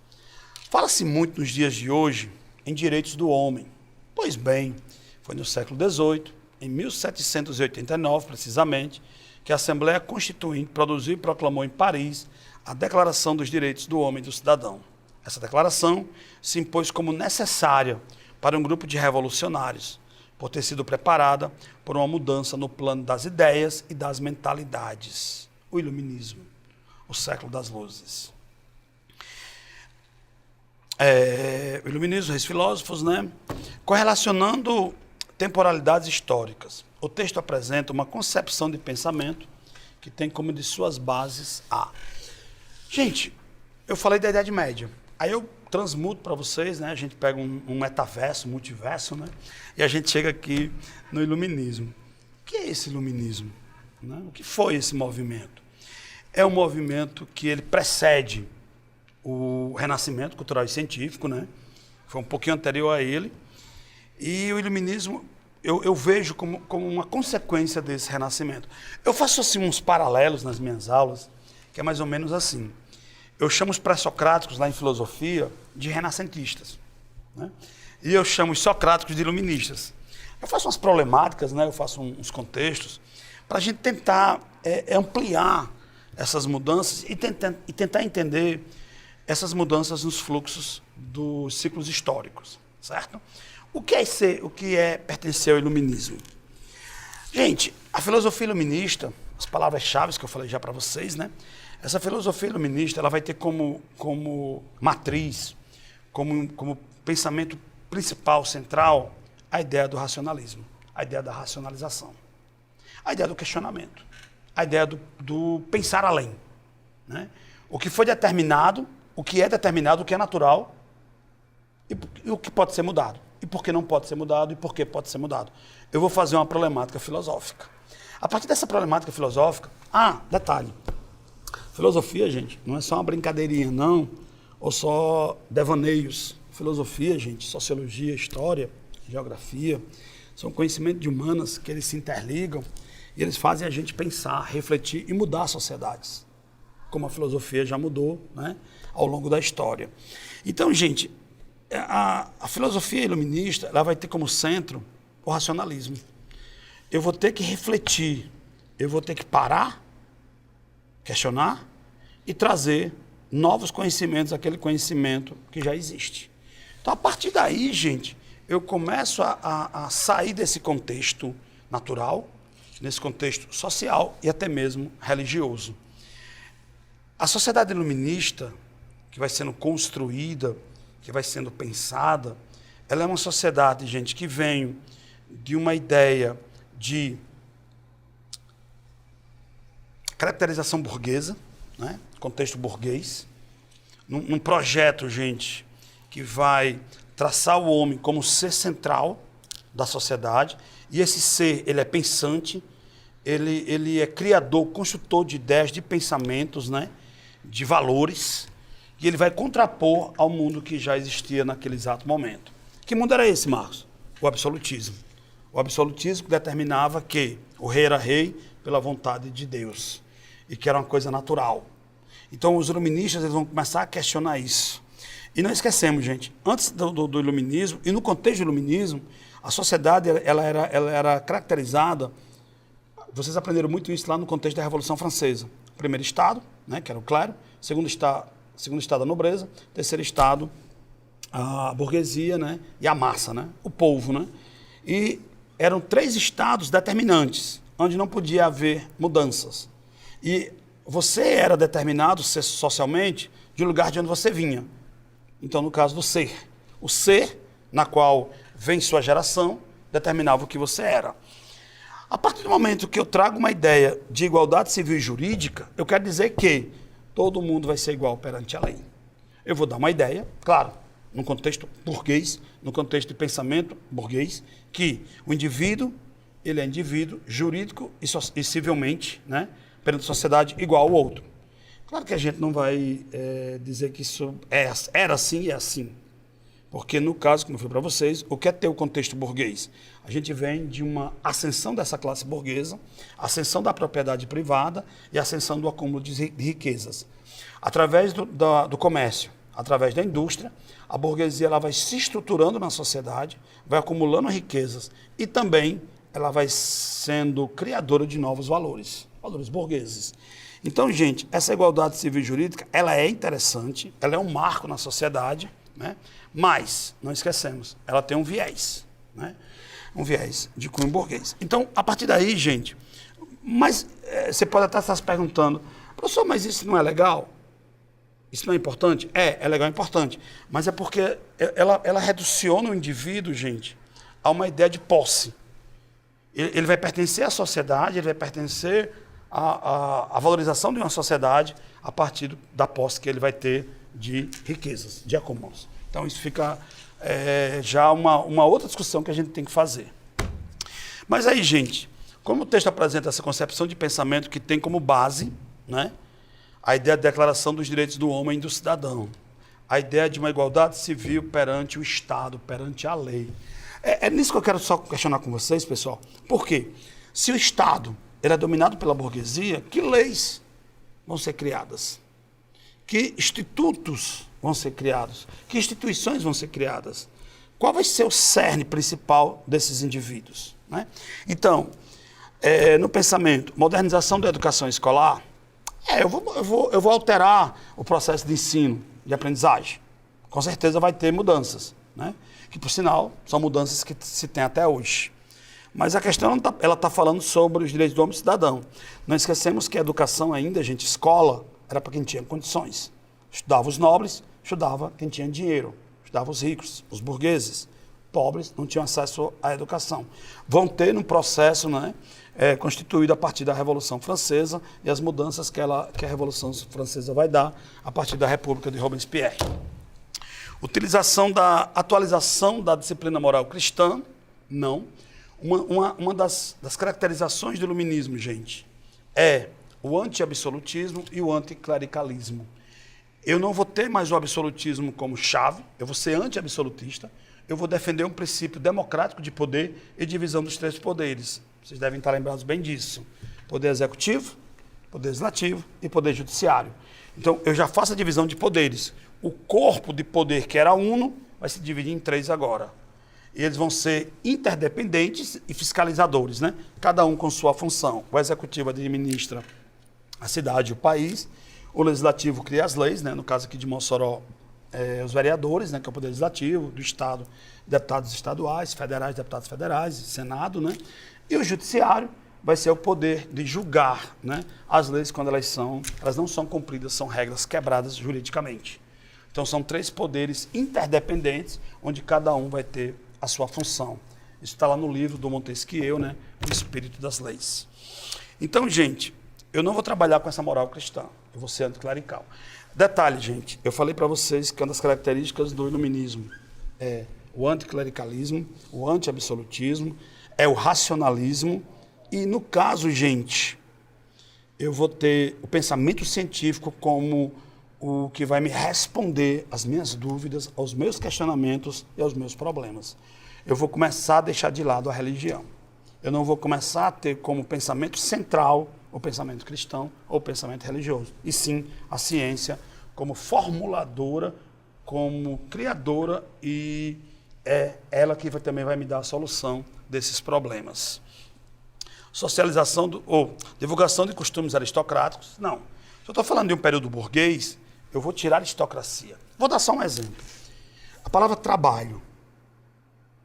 [SPEAKER 4] Fala-se muito nos dias de hoje em direitos do homem. Pois bem, foi no século XVIII, em 1789 precisamente, que a Assembleia Constituinte produziu e proclamou em Paris a Declaração dos Direitos do Homem e do Cidadão. Essa declaração se impôs como necessária para um grupo de revolucionários, por ter sido preparada por uma mudança no plano das ideias e das mentalidades. O Iluminismo, o século das luzes. O Iluminismo, os filósofos, né? Correlacionando temporalidades históricas. O texto apresenta uma concepção de pensamento que tem como de suas bases a... Gente, eu falei da Idade Média. Aí eu transmuto para vocês, né? A gente pega um metaverso, um multiverso, né? E a gente chega aqui no Iluminismo. O que é esse Iluminismo? Né? O que foi esse movimento? É um movimento que ele precede o Renascimento Cultural e Científico, né? Foi um pouquinho anterior a ele. E o Iluminismo eu vejo como uma consequência desse Renascimento. Eu faço assim uns paralelos nas minhas aulas, que é mais ou menos assim. Eu chamo os pré-socráticos lá em filosofia de renascentistas, né? E eu chamo os socráticos de iluministas. Eu faço umas problemáticas, né? Eu faço uns contextos para a gente tentar ampliar essas mudanças e tentar entender essas mudanças nos fluxos dos ciclos históricos, certo? O que é pertencer ao iluminismo? Gente, a filosofia iluminista, as palavras-chave que eu falei já para vocês, né? Essa filosofia iluminista ela vai ter como matriz, como pensamento principal, central, a ideia do racionalismo, a ideia da racionalização, a ideia do questionamento, a ideia do pensar além, né? O que foi determinado, o que é natural e o que pode ser mudado. E por que não pode ser mudado e por que pode ser mudado. Eu vou fazer uma problemática filosófica. A partir dessa problemática filosófica, detalhe, filosofia, gente, não é só uma brincadeirinha, não, ou só devaneios. Filosofia, gente, sociologia, história, geografia, são conhecimentos de humanas que eles se interligam e eles fazem a gente pensar, refletir e mudar as sociedades, como a filosofia já mudou, né, ao longo da história. Então, gente, a filosofia iluminista ela vai ter como centro o racionalismo. Eu vou ter que refletir, eu vou ter que parar, questionar e trazer novos conhecimentos, aquele conhecimento que já existe. Então, a partir daí, gente, eu começo a sair desse contexto natural, nesse contexto social e até mesmo religioso. A sociedade iluminista, que vai sendo construída, que vai sendo pensada, ela é uma sociedade, gente, que vem de uma ideia de caracterização burguesa, né? Contexto burguês, num projeto, gente, que vai traçar o homem como ser central da sociedade, e esse ser, ele é pensante, ele é criador, construtor de ideias, de pensamentos, né? De valores, e ele vai contrapor ao mundo que já existia naquele exato momento. Que mundo era esse, Marcos? O absolutismo. O absolutismo determinava que o rei era rei pela vontade de Deus, e que era uma coisa natural. Então, os iluministas eles vão começar a questionar isso. E não esquecemos, gente, antes do iluminismo, e no contexto do iluminismo, a sociedade ela era caracterizada, vocês aprenderam muito isso lá no contexto da Revolução Francesa. Primeiro estado, né, que era o clero, segundo estado a nobreza, terceiro estado a burguesia, né, e a massa, né, o povo. Né? E eram 3 estados determinantes, onde não podia haver mudanças. E você era determinado socialmente de um lugar de onde você vinha. Então, no caso do ser. O ser, na qual vem sua geração, determinava o que você era. A partir do momento que eu trago uma ideia de igualdade civil e jurídica, eu quero dizer que todo mundo vai ser igual perante a lei. Eu vou dar uma ideia, claro, num contexto burguês, no contexto de pensamento burguês, que o indivíduo, ele é indivíduo jurídico e civilmente, né, perante a sociedade igual ao outro. Claro que a gente não vai dizer que isso era assim e é assim. Porque, no caso, como eu falei para vocês, o que é ter o contexto burguês? A gente vem de uma ascensão dessa classe burguesa, ascensão da propriedade privada e ascensão do acúmulo de riquezas. Através do comércio, através da indústria, a burguesia ela vai se estruturando na sociedade, vai acumulando riquezas e também ela vai sendo criadora de novos valores, valores burgueses. Então, gente, essa igualdade civil e jurídica, ela é interessante, ela é um marco na sociedade, né? Mas, não esquecemos, ela tem um viés, né? Um viés de cunho burguês. Então, a partir daí, gente, mas você pode até estar se perguntando, professor, mas isso não é legal? Isso não é importante? É legal, é importante. Mas é porque ela reduciona o indivíduo, gente, a uma ideia de posse. Ele vai pertencer à sociedade, ele vai pertencer à valorização de uma sociedade a partir da posse que ele vai ter de riquezas, de acúmulos. Então, isso fica já uma outra discussão que a gente tem que fazer. Mas aí, gente, como o texto apresenta essa concepção de pensamento que tem como base, né, a ideia de declaração dos direitos do homem e do cidadão, a ideia de uma igualdade civil perante o Estado, perante a lei. É nisso que eu quero só questionar com vocês, pessoal. Por quê? Se o Estado ele é dominado pela burguesia, que leis vão ser criadas? Que institutos vão ser criados? Que instituições vão ser criadas? Qual vai ser o cerne principal desses indivíduos? Né? Então, no pensamento, modernização da educação escolar, eu vou alterar o processo de ensino, de aprendizagem. Com certeza vai ter mudanças, né? Que, por sinal, são mudanças que se tem até hoje. Mas a questão, ela está falando sobre os direitos do homem e cidadão. Não esquecemos que a educação ainda, gente, escola, era para quem tinha condições. Estudava os nobres, estudava quem tinha dinheiro. Estudava os ricos, os burgueses. Pobres não tinham acesso à educação. Vão ter um processo, né, constituído a partir da Revolução Francesa e as mudanças que a Revolução Francesa vai dar a partir da República de Robespierre. Utilização da atualização da disciplina moral cristã, não. Uma das caracterizações do iluminismo, gente, é o anti-absolutismo e o anticlericalismo. Eu não vou ter mais o absolutismo como chave, eu vou ser anti-absolutista, eu vou defender um princípio democrático de poder e divisão dos 3 poderes. Vocês devem estar lembrados bem disso. Poder executivo, poder legislativo e poder judiciário. Então, eu já faço a divisão de poderes. O corpo de poder, que era uno, vai se dividir em 3 agora. E eles vão ser interdependentes e fiscalizadores, né? Cada um com sua função. O executivo administra a cidade e o país, o legislativo cria as leis, né? No caso aqui de Mossoró, os vereadores, né? Que é o poder legislativo, do Estado, deputados estaduais, federais, deputados federais, Senado, né? E o judiciário vai ser o poder de julgar, né, as leis quando elas não são cumpridas, são regras quebradas juridicamente. Então são 3 poderes interdependentes, onde cada um vai ter a sua função. Isso está lá no livro do Montesquieu, né, O Espírito das Leis. Então, gente, eu não vou trabalhar com essa moral cristã, eu vou ser anticlerical. Detalhe, gente, eu falei para vocês que uma das características do iluminismo é o anticlericalismo, o anti-absolutismo, é o racionalismo. E, no caso, gente, eu vou ter o pensamento científico como o que vai me responder às minhas dúvidas, aos meus questionamentos e aos meus problemas. Eu vou começar a deixar de lado a religião. Eu não vou começar a ter como pensamento central o pensamento cristão ou o pensamento religioso, e sim a ciência como formuladora, como criadora, e é ela que também vai me dar a solução desses problemas. Socialização ou divulgação de costumes aristocráticos, não. Se eu estou falando de um período burguês, eu vou tirar a aristocracia. Vou dar só um exemplo. A palavra trabalho.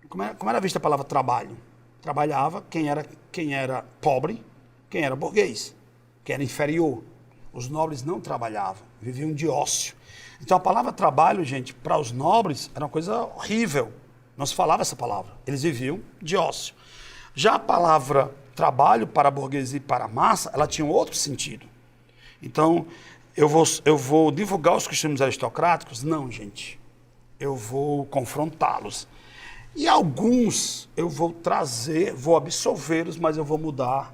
[SPEAKER 4] Como era vista a palavra trabalho? Trabalhava quem era pobre, quem era burguês, quem era inferior. Os nobres não trabalhavam, viviam de ócio. Então a palavra trabalho, gente, para os nobres era uma coisa horrível. Não se falava essa palavra. Eles viviam de ócio. Já a palavra trabalho para a burguesia e para a massa, ela tinha um outro sentido. Então, eu vou divulgar os costumes aristocráticos? Não, gente. Eu vou confrontá-los. E alguns eu vou trazer, vou absolvê-los, mas eu vou mudar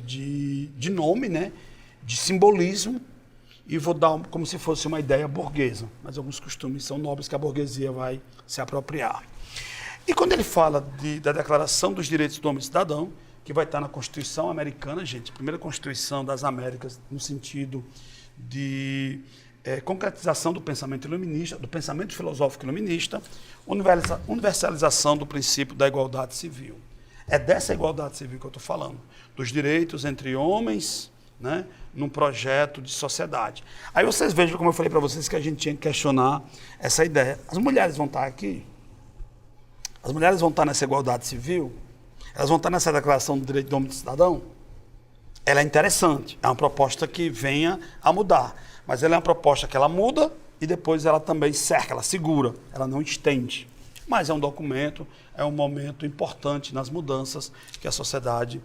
[SPEAKER 4] de nome, né? De simbolismo, e vou dar como se fosse uma ideia burguesa. Mas alguns costumes são nobres que a burguesia vai se apropriar. E quando ele fala da Declaração dos Direitos do Homem e Cidadão, que vai estar na Constituição Americana, gente, a primeira Constituição das Américas, no sentido de concretização do pensamento iluminista, do pensamento filosófico iluminista, universalização do princípio da igualdade civil. É dessa igualdade civil que eu estou falando, dos direitos entre homens, né, num projeto de sociedade. Aí vocês vejam, como eu falei para vocês, que a gente tinha que questionar essa ideia. As mulheres vão estar aqui? As mulheres vão estar nessa igualdade civil? Elas vão estar nessa declaração do direito do homem e do cidadão? Ela é interessante, é uma proposta que venha a mudar, mas ela é uma proposta que ela muda e depois ela também cerca, ela segura, ela não estende. Mas é um documento, é um momento importante nas mudanças que a sociedade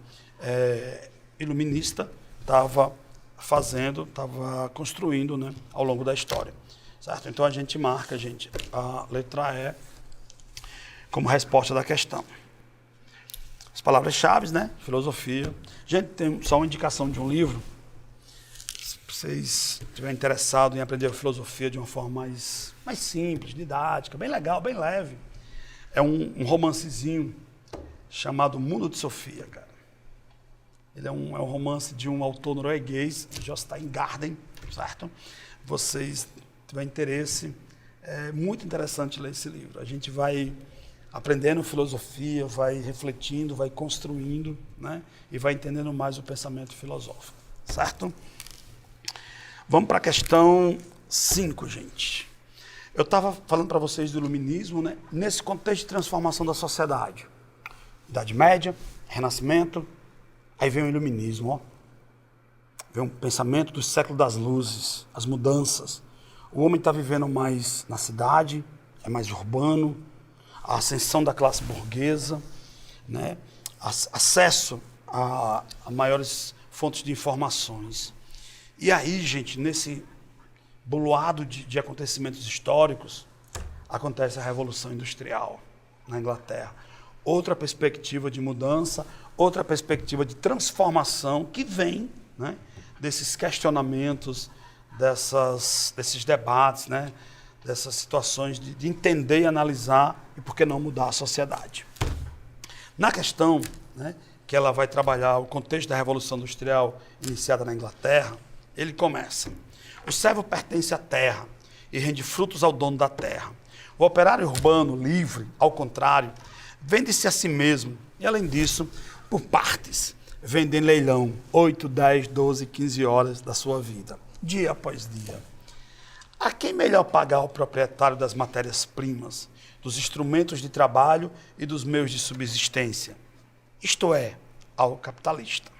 [SPEAKER 4] iluminista estava fazendo, estava construindo, né, ao longo da história. Certo? Então a gente marca, gente, a letra E como resposta da questão. As palavras-chave, né? Filosofia. Gente, tem só uma indicação de um livro. Se vocês estiverem interessados em aprender a filosofia de uma forma mais simples, didática, bem legal, bem leve. É um romancezinho chamado Mundo de Sofia, cara. Ele é um romance de um autor norueguês, Jostein Gaarden, certo? Vocês tiverem interesse, é muito interessante ler esse livro. A gente vai aprendendo filosofia, vai refletindo, vai construindo, né? E vai entendendo mais o pensamento filosófico, certo? Vamos para a questão 5, gente. Eu estava falando para vocês do iluminismo, né? Nesse contexto de transformação da sociedade. Idade Média, Renascimento, aí vem o iluminismo, ó. Vem um pensamento do século das luzes, as mudanças. O homem está vivendo mais na cidade, é mais urbano, a ascensão da classe burguesa, né? Acesso a maiores fontes de informações. E aí, gente, nesse buluado de acontecimentos históricos, acontece a Revolução Industrial na Inglaterra. Outra perspectiva de mudança, outra perspectiva de transformação que vem, né, desses questionamentos, desses debates, né, dessas situações de entender e analisar e, por que não, mudar a sociedade. Na questão, né, que ela vai trabalhar o contexto da Revolução Industrial iniciada na Inglaterra, ele começa: o servo pertence à terra e rende frutos ao dono da terra. O operário urbano, livre, ao contrário, vende-se a si mesmo e, além disso, por partes, vende em leilão 8, 10, 12, 15 horas da sua vida, dia após dia. A quem melhor pagar o proprietário das matérias-primas, dos instrumentos de trabalho e dos meios de subsistência? Isto é, ao capitalista.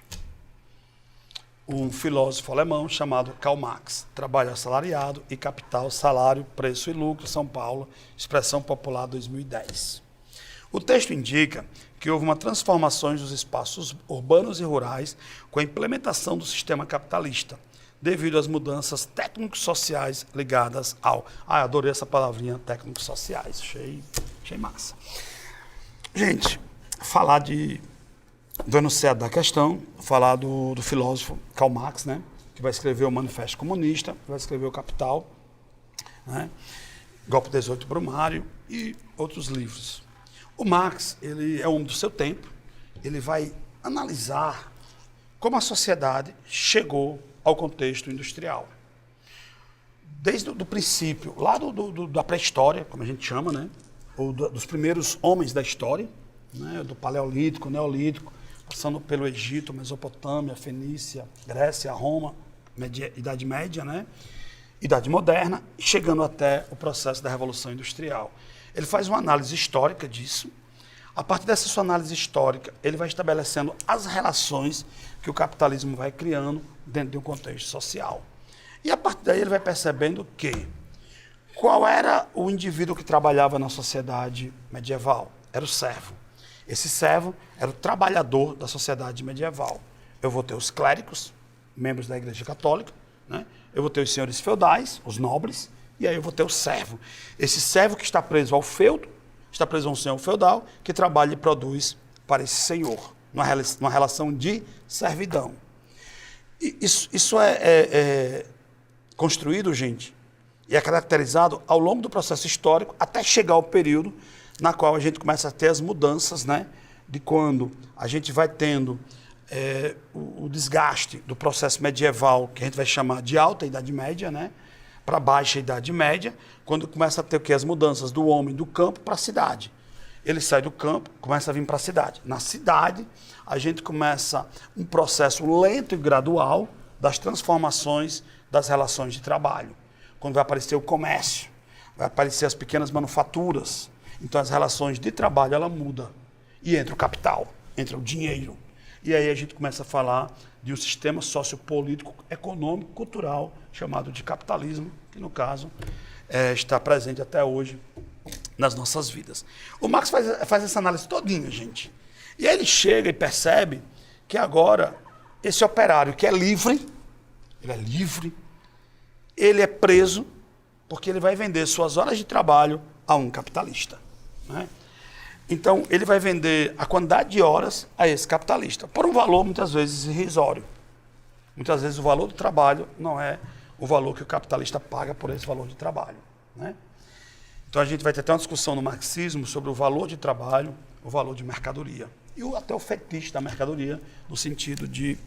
[SPEAKER 4] Um filósofo alemão chamado Karl Marx, Trabalho Assalariado e Capital, Salário, Preço e Lucro, São Paulo, Expressão Popular 2010. O texto indica que houve uma transformação dos espaços urbanos e rurais com a implementação do sistema capitalista, devido às mudanças técnico-sociais ligadas ao... adorei essa palavrinha, técnico-sociais, achei massa. Gente, falar do enunciado da questão, falar do filósofo Karl Marx, né, que vai escrever o Manifesto Comunista, vai escrever o Capital, né, Golpe 18 Brumário e outros livros. O Marx, ele é homem do seu tempo, ele vai analisar como a sociedade chegou ao contexto industrial. Desde o princípio, lá da pré-história, como a gente chama, né, ou dos primeiros homens da história, né, do Paleolítico, Neolítico, passando pelo Egito, Mesopotâmia, Fenícia, Grécia, Roma, Idade Média, né, Idade Moderna, chegando até o processo da Revolução Industrial. Ele faz uma análise histórica disso. A partir dessa sua análise histórica, ele vai estabelecendo as relações que o capitalismo vai criando dentro de um contexto social. E a partir daí ele vai percebendo que qual era o indivíduo que trabalhava na sociedade medieval? Era o servo. Esse servo era o trabalhador da sociedade medieval. Eu vou ter os clérigos, membros da Igreja Católica, né? Eu vou ter os senhores feudais, os nobres, e aí eu vou ter o servo. Esse servo que está preso ao feudo, está preso a um senhor feudal, que trabalha e produz para esse senhor, numa relação de servidão. E isso é construído, gente, e é caracterizado ao longo do processo histórico, até chegar ao período na qual a gente começa a ter as mudanças, né, de quando a gente vai tendo o desgaste do processo medieval, que a gente vai chamar de alta Idade Média, né, para baixa Idade Média, quando começa a ter o quê? As mudanças do homem do campo para a cidade. Ele sai do campo, começa a vir para a cidade. Na cidade, a gente começa um processo lento e gradual das transformações das relações de trabalho. Quando vai aparecer o comércio, vai aparecer as pequenas manufaturas. Então, as relações de trabalho, ela muda. E entra o capital, entra o dinheiro. E aí a gente começa a falar de um sistema sociopolítico, econômico, cultural, chamado de capitalismo, que no caso está presente até hoje nas nossas vidas. O Marx faz essa análise todinha, gente. E aí ele chega e percebe que agora esse operário que é livre, ele é preso porque ele vai vender suas horas de trabalho a um capitalista, né? Então, ele vai vender a quantidade de horas a esse capitalista, por um valor, muitas vezes, irrisório. Muitas vezes, o valor do trabalho não é o valor que o capitalista paga por esse valor de trabalho, né? Então, a gente vai ter até uma discussão no marxismo sobre o valor de trabalho, o valor de mercadoria. E até o fetiche da mercadoria, no sentido de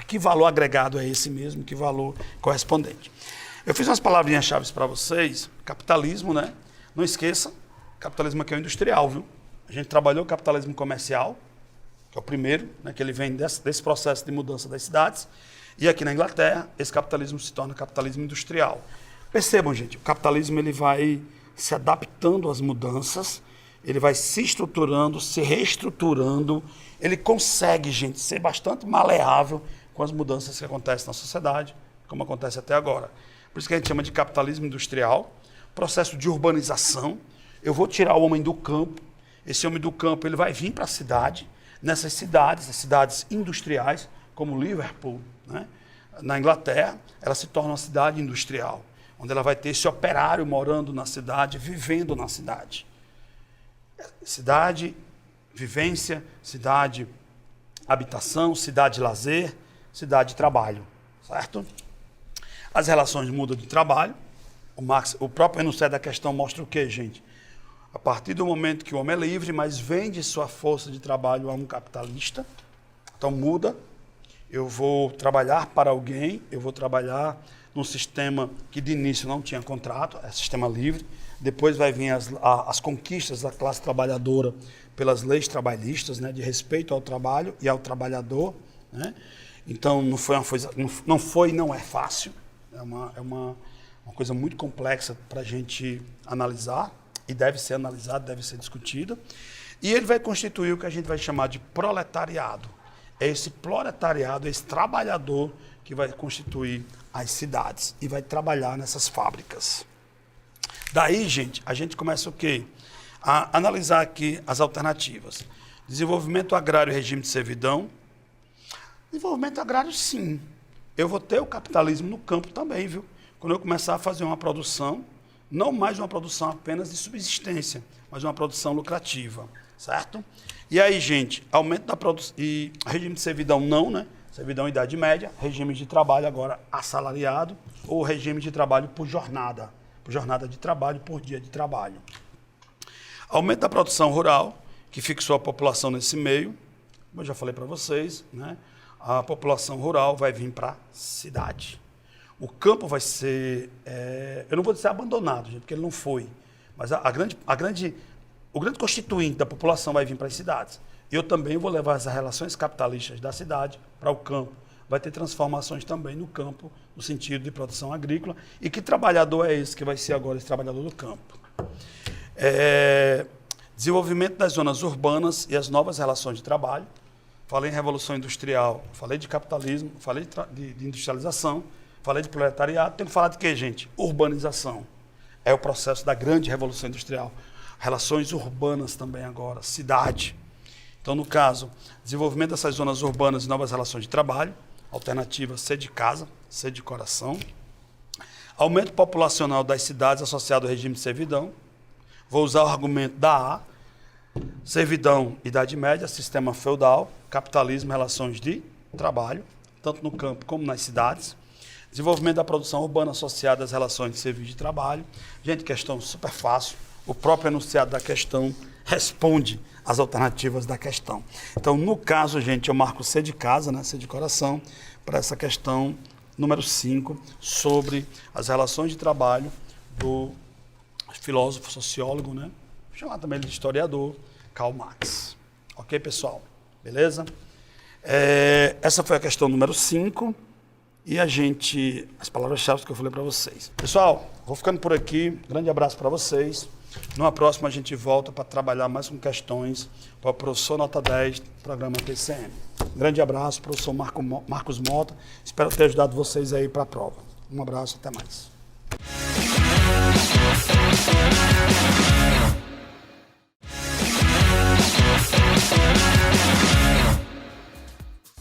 [SPEAKER 4] que valor agregado é esse mesmo, que valor correspondente. Eu fiz umas palavrinhas-chave para vocês. Capitalismo, né? Não esqueça, capitalismo aqui é o industrial, viu? A gente trabalhou o capitalismo comercial, que é o primeiro, né, que ele vem desse processo de mudança das cidades. E aqui na Inglaterra, esse capitalismo se torna capitalismo industrial. Percebam, gente, o capitalismo ele vai se adaptando às mudanças, ele vai se estruturando, se reestruturando. Ele consegue, gente, ser bastante maleável com as mudanças que acontecem na sociedade, como acontece até agora. Por isso que a gente chama de capitalismo industrial, processo de urbanização. Eu vou tirar o homem do campo, esse homem do campo ele vai vir para a cidade, nessas cidades, as cidades industriais, como Liverpool, né? Na Inglaterra, ela se torna uma cidade industrial, onde ela vai ter esse operário morando na cidade, vivendo na cidade. Cidade, vivência, cidade, habitação, cidade, lazer, cidade, trabalho, certo? As relações mudam de trabalho. O próprio enunciado da questão mostra o quê, gente? A partir do momento que o homem é livre, mas vende sua força de trabalho a um capitalista, então muda. Eu vou trabalhar para alguém, eu vou trabalhar num sistema que de início não tinha contrato, é sistema livre. Depois vai vir as conquistas da classe trabalhadora pelas leis trabalhistas, né, de respeito ao trabalho e ao trabalhador, né? Então não foi uma coisa, não é fácil, é uma coisa muito complexa para a gente analisar, e deve ser analisada, deve ser discutida. E ele vai constituir o que a gente vai chamar de proletariado. É esse proletariado, esse trabalhador que vai constituir as cidades e vai trabalhar nessas fábricas. Daí, gente, a gente começa o quê? A analisar aqui as alternativas. Desenvolvimento agrário e regime de servidão. Desenvolvimento agrário, sim. Eu vou ter o capitalismo no campo também, viu? Quando eu começar a fazer uma produção, não mais uma produção apenas de subsistência, mas uma produção lucrativa, certo? E aí, gente, aumento da produção e regime de servidão não, né? Servidão idade média, regime de trabalho agora assalariado ou regime de trabalho por jornada de trabalho, por dia de trabalho. Aumento da produção rural, que fixou a população nesse meio, como eu já falei para vocês, né? A população rural vai vir para a cidade. O campo vai ser, eu não vou dizer abandonado, gente, porque ele não foi, mas o grande constituinte da população vai vir para as cidades. Eu também vou levar as relações capitalistas da cidade para o campo. Vai ter transformações também no campo, no sentido de produção agrícola. E que trabalhador é esse que vai ser agora esse trabalhador do campo? Desenvolvimento das zonas urbanas e as novas relações de trabalho. Falei em revolução industrial, falei de capitalismo, falei de industrialização, falei de proletariado. Tenho que falar de quê, gente? Urbanização. É o processo da grande revolução industrial. Relações urbanas também agora, cidade. Então, no caso, desenvolvimento dessas zonas urbanas e novas relações de trabalho, alternativa ser de casa, ser de coração. Aumento populacional das cidades associado ao regime de servidão. Vou usar o argumento da A. Servidão, idade média, sistema feudal, capitalismo, relações de trabalho, tanto no campo como nas cidades. Desenvolvimento da produção urbana associada às relações de serviço de trabalho. Gente, questão super fácil. O próprio enunciado da questão responde às alternativas da questão. Então, no caso, gente, eu marco C de casa, né, C de coração, para essa questão número 5, sobre as relações de trabalho do filósofo, sociólogo, né? Vou chamar também ele de historiador, Karl Marx. Ok, pessoal? Beleza? Essa foi a questão número 5. E as palavras-chave que eu falei para vocês. Pessoal, vou ficando por aqui. Grande abraço para vocês. Numa próxima a gente volta para trabalhar mais com questões para o professor Nota 10, programa TCM. Grande abraço, professor Marcos Mota. Espero ter ajudado vocês aí para a prova. Um abraço, até mais.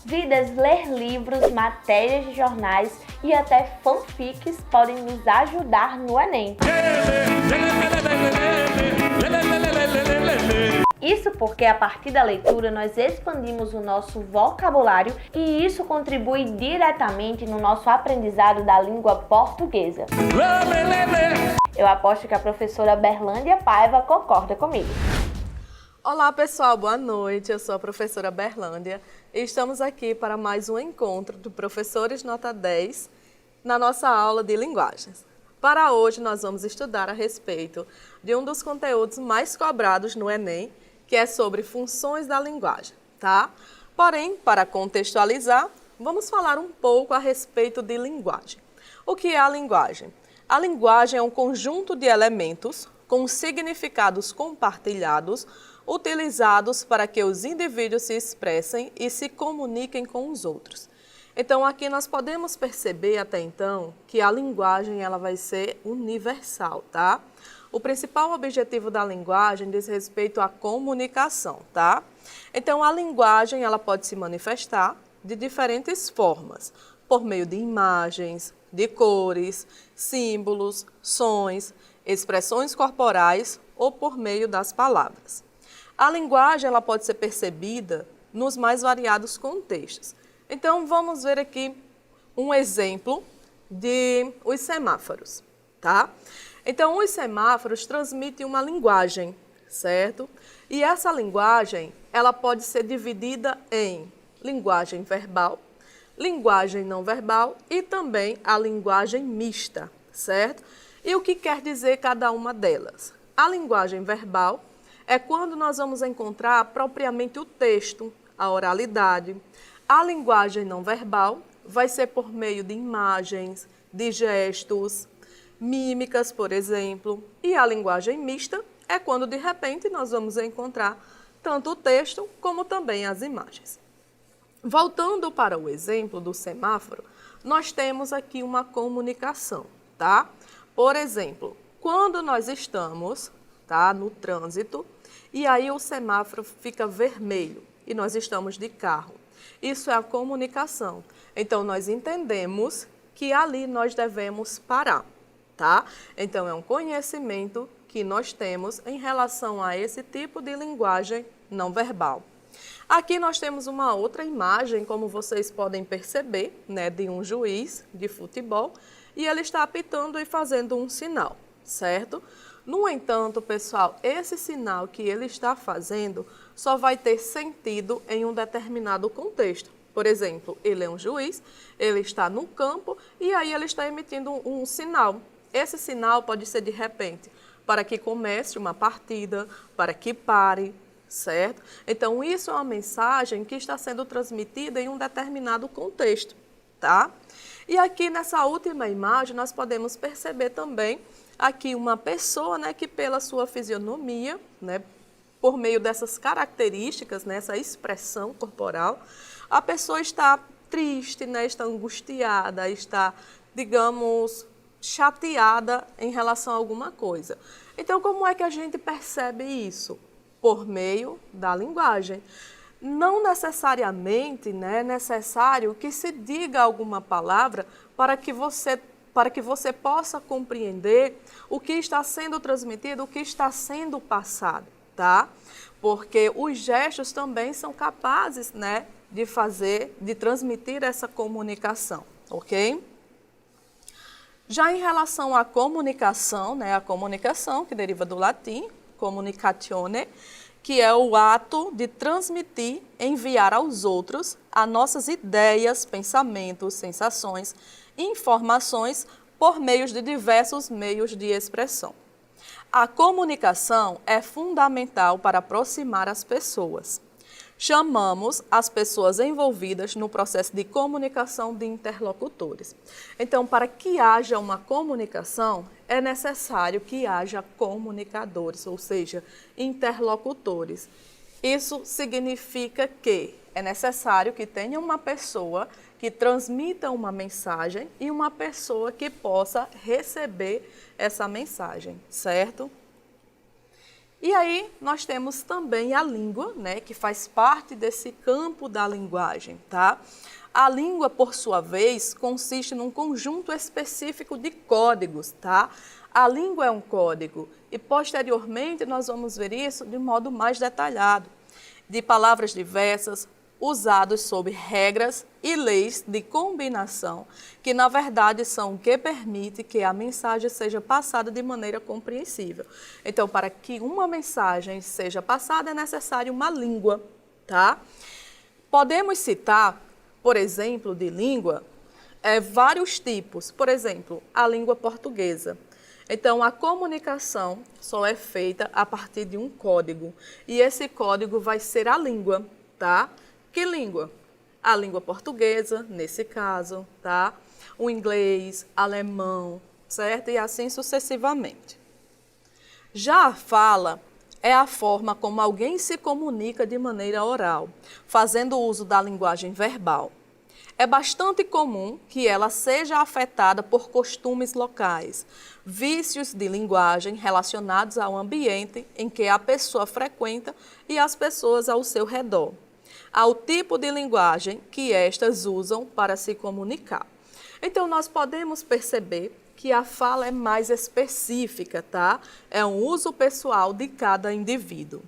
[SPEAKER 1] Vidas, ler livros, matérias de jornais e até fanfics podem nos ajudar no Enem. Isso porque a partir da leitura nós expandimos o nosso vocabulário e isso contribui diretamente no nosso aprendizado da língua portuguesa. Eu aposto que a professora Berlândia Paiva concorda comigo.
[SPEAKER 5] Olá pessoal, boa noite, eu sou a professora Berlândia e estamos aqui para mais um encontro do Professores Nota 10 na nossa aula de linguagens. Para hoje nós vamos estudar a respeito de um dos conteúdos mais cobrados no Enem, que é sobre funções da linguagem, tá? Porém, para contextualizar, vamos falar um pouco a respeito de linguagem. O que é a linguagem? A linguagem é um conjunto de elementos com significados compartilhados, utilizados para que os indivíduos se expressem e se comuniquem com os outros. Então, aqui nós podemos perceber até então que a linguagem ela vai ser universal, tá? O principal objetivo da linguagem diz respeito à comunicação, tá? Então, a linguagem ela pode se manifestar de diferentes formas, por meio de imagens, de cores, símbolos, sons, expressões corporais ou por meio das palavras. A linguagem ela pode ser percebida nos mais variados contextos. Então, vamos ver aqui um exemplo de os semáforos, tá? Então, os semáforos transmitem uma linguagem, certo? E essa linguagem, ela pode ser dividida em linguagem verbal, linguagem não verbal e também a linguagem mista, certo? E o que quer dizer cada uma delas? A linguagem verbal é quando nós vamos encontrar propriamente o texto, a oralidade. A linguagem não verbal vai ser por meio de imagens, de gestos, mímicas, por exemplo. E a linguagem mista é quando, de repente, nós vamos encontrar tanto o texto como também as imagens. Voltando para o exemplo do semáforo, nós temos aqui uma comunicação, tá? Por exemplo, quando nós estamos, tá, no trânsito, e aí o semáforo fica vermelho e nós estamos de carro. Isso é a comunicação. Então, nós entendemos que ali nós devemos parar, tá? Então, é um conhecimento que nós temos em relação a esse tipo de linguagem não verbal. Aqui nós temos uma outra imagem, como vocês podem perceber, né, de um juiz de futebol, e ele está apitando e fazendo um sinal, certo? No entanto, pessoal, esse sinal que ele está fazendo só vai ter sentido em um determinado contexto. Por exemplo, ele é um juiz, ele está no campo e aí ele está emitindo um sinal. Esse sinal pode ser de repente para que comece uma partida, para que pare, certo? Então, isso é uma mensagem que está sendo transmitida em um determinado contexto, tá? E aqui nessa última imagem nós podemos perceber também aqui uma pessoa, né, que pela sua fisionomia, né, por meio dessas características, nessa expressão corporal, a pessoa está triste, né, está angustiada, está, digamos, chateada em relação a alguma coisa. Então, como é que a gente percebe isso? Por meio da linguagem. Não necessariamente, né, é necessário que se diga alguma palavra para que você possa compreender o que está sendo transmitido, o que está sendo passado, tá? Porque os gestos também são capazes, né, de transmitir essa comunicação, ok? Já em relação à comunicação, né, a comunicação, que deriva do latim, communicatione, que é o ato de transmitir, enviar aos outros as nossas ideias, pensamentos, sensações, informações por meio de diversos meios de expressão. A comunicação é fundamental para aproximar as pessoas. Chamamos as pessoas envolvidas no processo de comunicação de interlocutores. Então, para que haja uma comunicação, é necessário que haja comunicadores, ou seja, interlocutores. Isso significa que é necessário que tenha uma pessoa que transmita uma mensagem e uma pessoa que possa receber essa mensagem, certo? E aí nós temos também a língua, né, que faz parte desse campo da linguagem, tá? A língua, por sua vez, consiste num conjunto específico de códigos, tá? A língua é um código e posteriormente nós vamos ver isso de modo mais detalhado, de palavras diversas, usados sob regras e leis de combinação, que na verdade são o que permite que a mensagem seja passada de maneira compreensível. Então, para que uma mensagem seja passada, é necessário uma língua, tá? Podemos citar, por exemplo, de língua, vários tipos. Por exemplo, a língua portuguesa. Então, a comunicação só é feita a partir de um código. E esse código vai ser a língua, tá? Que língua? A língua portuguesa, nesse caso, tá? O inglês, alemão, certo? E assim sucessivamente. Já a fala é a forma como alguém se comunica de maneira oral, fazendo uso da linguagem verbal. É bastante comum que ela seja afetada por costumes locais, vícios de linguagem relacionados ao ambiente em que a pessoa frequenta e as pessoas ao seu redor, ao tipo de linguagem que estas usam para se comunicar. Então, nós podemos perceber que a fala é mais específica, tá? É um uso pessoal de cada indivíduo.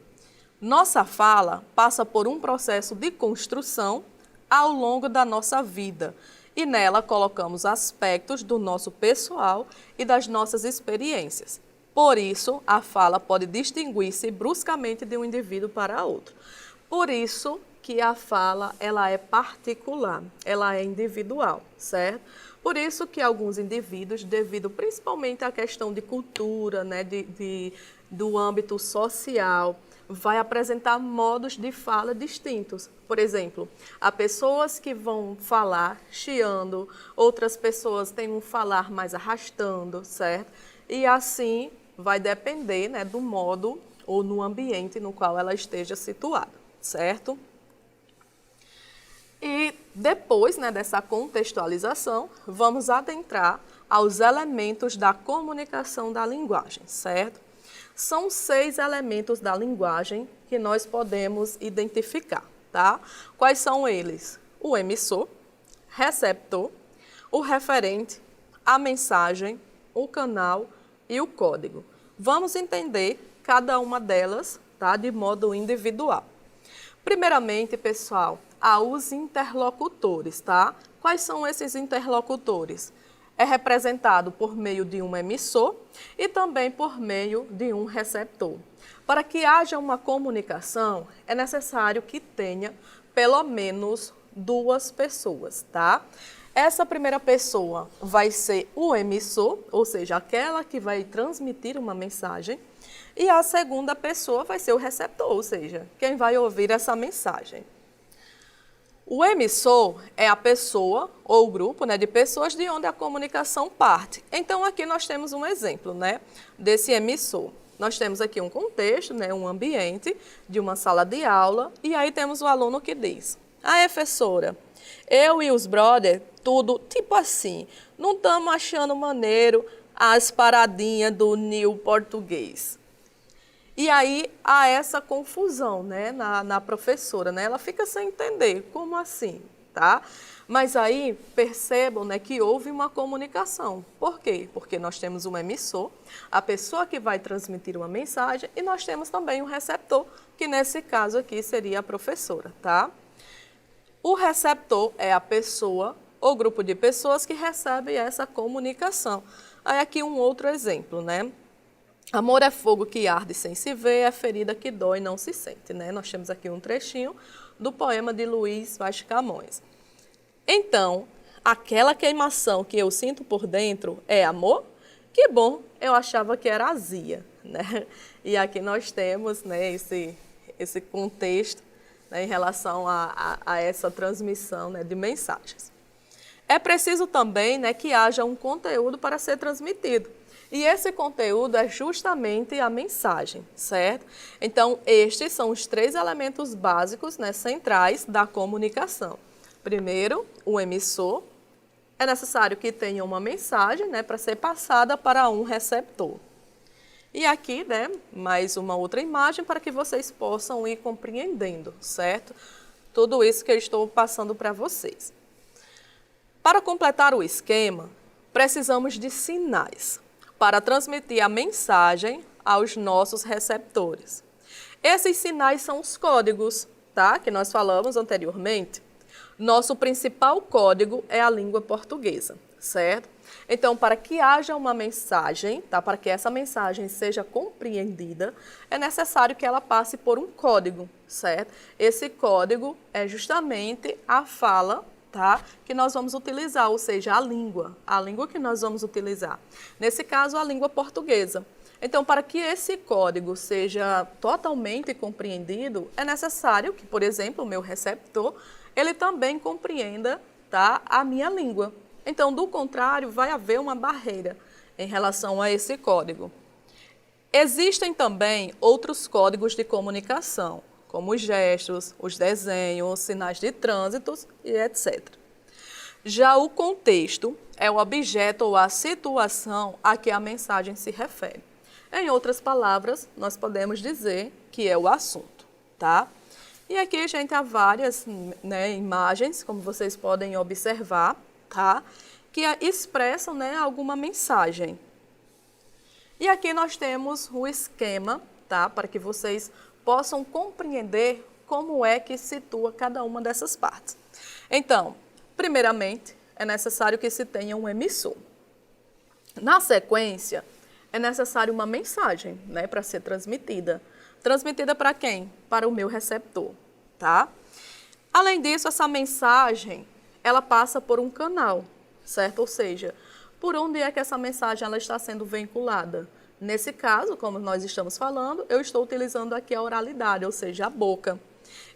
[SPEAKER 5] Nossa fala passa por um processo de construção ao longo da nossa vida e nela colocamos aspectos do nosso pessoal e das nossas experiências. Por isso, a fala pode distinguir-se bruscamente de um indivíduo para outro. Por isso que a fala ela é particular, ela é individual, certo? Por isso que alguns indivíduos, devido principalmente à questão de cultura, né, do âmbito social, vai apresentar modos de fala distintos. Por exemplo, há pessoas que vão falar chiando, outras pessoas têm um falar mais arrastando, certo? E assim vai depender, né, do modo ou no ambiente no qual ela esteja situada, certo? E depois, né, dessa contextualização, vamos adentrar aos elementos da comunicação da linguagem, certo? São 6 elementos da linguagem que nós podemos identificar, tá? Quais são eles? O emissor, receptor, o referente, a mensagem, o canal e o código. Vamos entender cada uma delas, tá, de modo individual. Primeiramente, pessoal, há os interlocutores, tá? Quais são esses interlocutores? É representado por meio de um emissor e também por meio de um receptor. Para que haja uma comunicação, é necessário que tenha pelo menos 2 pessoas, tá? Essa primeira pessoa vai ser o emissor, ou seja, aquela que vai transmitir uma mensagem, e a segunda pessoa vai ser o receptor, ou seja, quem vai ouvir essa mensagem. O emissor é a pessoa ou o grupo, né, de pessoas de onde a comunicação parte. Então, aqui nós temos um exemplo, né, desse emissor. Nós temos aqui um contexto, né, um ambiente de uma sala de aula, e aí temos o aluno que diz: professora, eu e os brother, tudo tipo assim, não estamos achando maneiro as paradinhas do New Português. E aí há essa confusão, né, na professora, né? Ela fica sem entender, como assim, tá? Mas aí percebam, né, que houve uma comunicação. Por quê? Porque nós temos um emissor, a pessoa que vai transmitir uma mensagem, e nós temos também um receptor, que nesse caso aqui seria a professora, tá? O receptor é a pessoa ou grupo de pessoas que recebe essa comunicação. Aí aqui um outro exemplo, né? Amor é fogo que arde sem se ver, é ferida que dói e não se sente, né? Nós temos aqui um trechinho do poema de Luiz Vaz de Camões. Então, aquela queimação que eu sinto por dentro é amor? Que bom, eu achava que era azia, né? E aqui nós temos, né, esse contexto, né, em relação a essa transmissão, né, de mensagens. É preciso também, né, que haja um conteúdo para ser transmitido. E esse conteúdo é justamente a mensagem, certo? Então, estes são os 3 elementos básicos, né, centrais da comunicação. Primeiro, o emissor. É necessário que tenha uma mensagem, né, para ser passada para um receptor. E aqui, né, mais uma outra imagem para que vocês possam ir compreendendo, certo? Tudo isso que eu estou passando para vocês. Para completar o esquema, precisamos de sinais para transmitir a mensagem aos nossos receptores. Esses sinais são os códigos, tá? Que nós falamos anteriormente. Nosso principal código é a língua portuguesa, certo? Então, para que haja uma mensagem, tá? Para que essa mensagem seja compreendida, é necessário que ela passe por um código, certo? Esse código é justamente a fala, tá, que nós vamos utilizar, ou seja, a língua que nós vamos utilizar. Nesse caso, a língua portuguesa. Então, para que esse código seja totalmente compreendido, é necessário que, por exemplo, o meu receptor, ele também compreenda, tá, a minha língua. Então, do contrário, vai haver uma barreira em relação a esse código. Existem também outros códigos de comunicação, como os gestos, os desenhos, sinais de trânsitos e etc. Já o contexto é o objeto ou a situação a que a mensagem se refere. Em outras palavras, nós podemos dizer que é o assunto, tá? E aqui, gente, há várias, né, imagens, como vocês podem observar, tá? Que expressam, né, alguma mensagem. E aqui nós temos o esquema, tá? Para que vocês possam compreender como é que situa cada uma dessas partes. Então, primeiramente, é necessário que se tenha um emissor. Na sequência, é necessário uma mensagem, né, para ser transmitida. Transmitida para quem? Para o meu receptor, tá? Além disso, essa mensagem, ela passa por um canal, certo? Ou seja, por onde é que essa mensagem ela está sendo vinculada? Nesse caso, como nós estamos falando, eu estou utilizando aqui a oralidade, ou seja, a boca.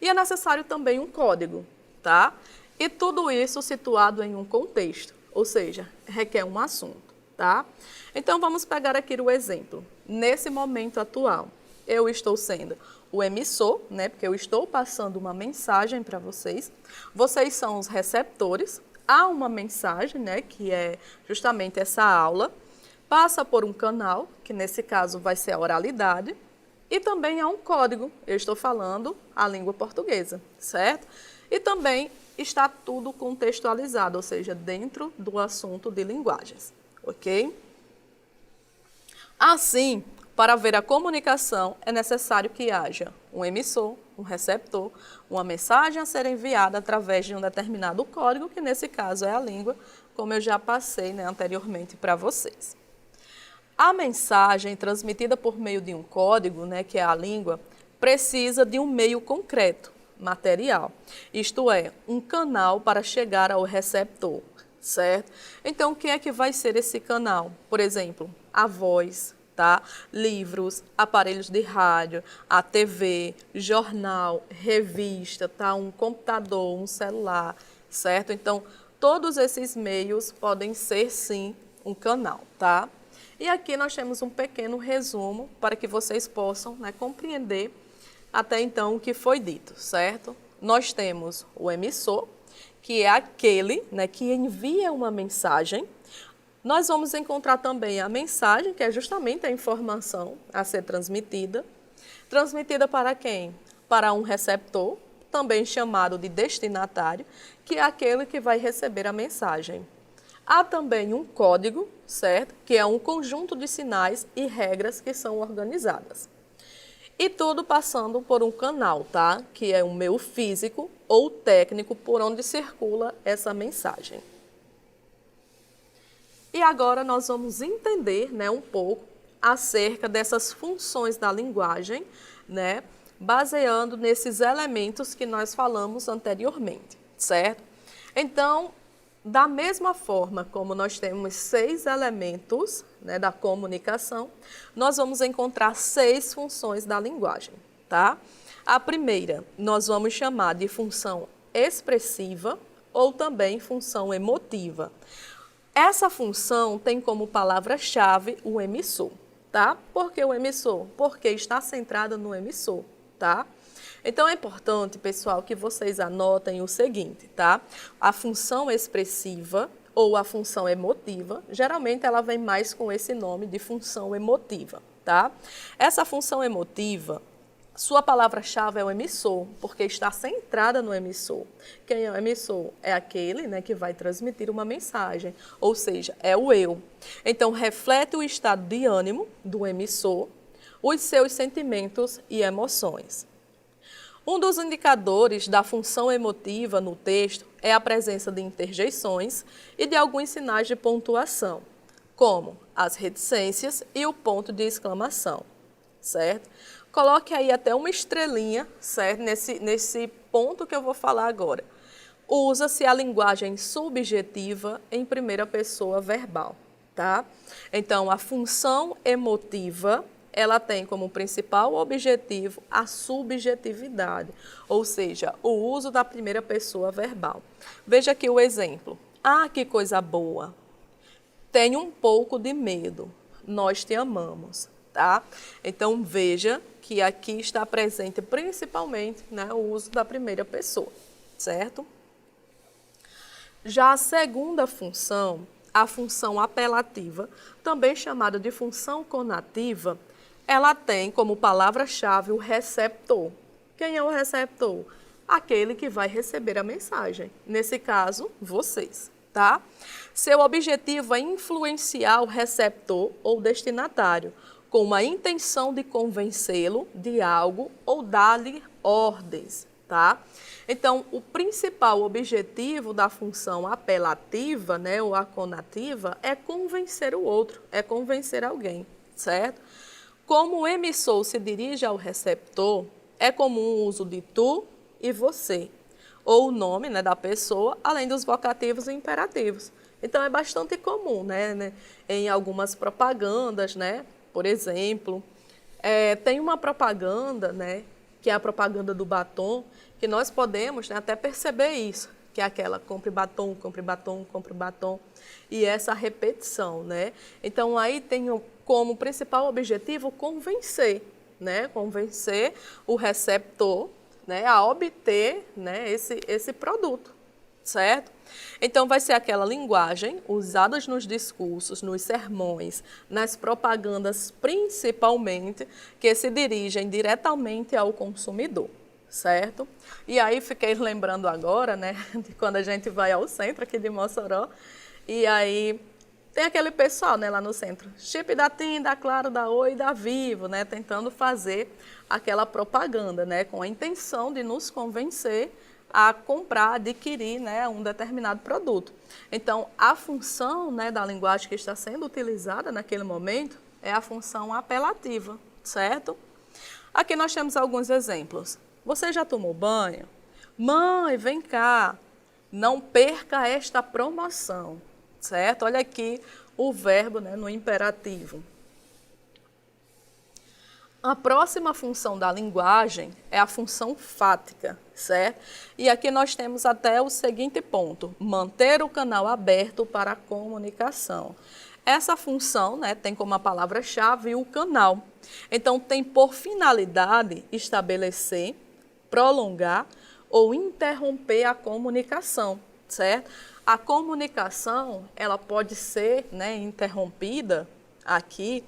[SPEAKER 5] E é necessário também um código, tá? E tudo isso situado em um contexto, ou seja, requer um assunto, tá? Então, vamos pegar aqui o exemplo. Nesse momento atual, eu estou sendo o emissor, né, porque eu estou passando uma mensagem para vocês. Vocês são os receptores. Há uma mensagem, né, que é justamente essa aula, passa por um canal, que nesse caso vai ser a oralidade, e também há um código. Eu estou falando a língua portuguesa, certo? E também está tudo contextualizado, ou seja, dentro do assunto de linguagens, ok? Assim, para ver a comunicação, é necessário que haja um emissor, um receptor, uma mensagem a ser enviada através de um determinado código, que nesse caso é a língua, como eu já passei, né, anteriormente para vocês. A mensagem transmitida por meio de um código, né, que é a língua, precisa de um meio concreto, material, isto é, um canal para chegar ao receptor, certo? Então, o que é que vai ser esse canal? Por exemplo, a voz, tá? Livros, aparelhos de rádio, a TV, jornal, revista, tá? Um computador, um celular, certo? Então, todos esses meios podem ser, sim, um canal, tá? E aqui nós temos um pequeno resumo para que vocês possam, né, compreender até então o que foi dito, certo? Nós temos o emissor, que é aquele, né, que envia uma mensagem. Nós vamos encontrar também a mensagem, que é justamente a informação a ser transmitida. Transmitida para quem? Para um receptor, também chamado de destinatário, que é aquele que vai receber a mensagem. Há também um código, certo? Que é um conjunto de sinais e regras que são organizadas. E tudo passando por um canal, tá? Que é um meio físico ou técnico por onde circula essa mensagem. E agora nós vamos entender, né, um pouco acerca dessas funções da linguagem, né, baseando nesses elementos que nós falamos anteriormente, certo? Então, da mesma forma como nós temos 6 elementos, né, da comunicação, nós vamos encontrar 6 funções da linguagem, tá? A primeira nós vamos chamar de função expressiva ou também função emotiva. Essa função tem como palavra-chave o emissor, tá? Por que o emissor? Porque está centrada no emissor, tá? Então, é importante, pessoal, que vocês anotem o seguinte, tá? A função expressiva ou a função emotiva, geralmente ela vem mais com esse nome de função emotiva, tá? Essa função emotiva, sua palavra-chave é o emissor, porque está centrada no emissor. Quem é o emissor? É aquele, né, que vai transmitir uma mensagem, ou seja, é o eu. Então, reflete o estado de ânimo do emissor, os seus sentimentos e emoções. Um dos indicadores da função emotiva no texto é a presença de interjeições e de alguns sinais de pontuação, como as reticências e o ponto de exclamação, certo? Coloque aí até uma estrelinha, certo? Nesse ponto que eu vou falar agora. Usa-se a linguagem subjetiva em primeira pessoa verbal, tá? Então, a função emotiva, ela tem como principal objetivo a subjetividade, ou seja, o uso da primeira pessoa verbal. Veja aqui o exemplo. Ah, que coisa boa. Tenho um pouco de medo. Nós te amamos, tá? Então, veja que aqui está presente principalmente, né, o uso da primeira pessoa, certo? Já a segunda função, a função apelativa, também chamada de função conativa, ela tem como palavra-chave o receptor. Quem é o receptor? Aquele que vai receber a mensagem. Nesse caso, vocês, tá? Seu objetivo é influenciar o receptor ou destinatário, com uma intenção de convencê-lo de algo ou dar-lhe ordens, tá? Então, o principal objetivo da função apelativa, né, ou aconativa, é convencer o outro, é convencer alguém, certo? Como o emissor se dirige ao receptor, é comum o uso de tu e você, ou o nome, né, da pessoa, além dos vocativos e imperativos. Então, é bastante comum, né, em algumas propagandas, né? Por exemplo, tem uma propaganda, né, que é a propaganda do batom, que nós podemos, né, até perceber isso, que é aquela compre batom, compre batom, compre batom, e essa repetição, né? Então, aí tem como principal objetivo convencer, né, convencer o receptor, né, a obter, né, esse produto, certo? Então, vai ser aquela linguagem usada nos discursos, nos sermões, nas propagandas principalmente, que se dirigem diretamente ao consumidor, certo? E aí, fiquei lembrando agora, né, de quando a gente vai ao centro aqui de Mossoró, e aí tem aquele pessoal, né, lá no centro, chip da TIM, da Claro, da Oi, da Vivo, né, tentando fazer aquela propaganda, né, com a intenção de nos convencer a comprar, adquirir, né, um determinado produto. Então, a função, né, da linguagem que está sendo utilizada naquele momento é a função apelativa, certo? Aqui nós temos alguns exemplos. Você já tomou banho? Mãe, vem cá, não perca esta promoção, certo? Olha aqui o verbo, né, no imperativo. A próxima função da linguagem é a função fática, certo? E aqui nós temos até o seguinte ponto: manter o canal aberto para a comunicação. Essa função, né, tem como a palavra-chave o canal. Então, tem por finalidade estabelecer, prolongar ou interromper a comunicação, certo? A comunicação, ela pode ser, né, interrompida aqui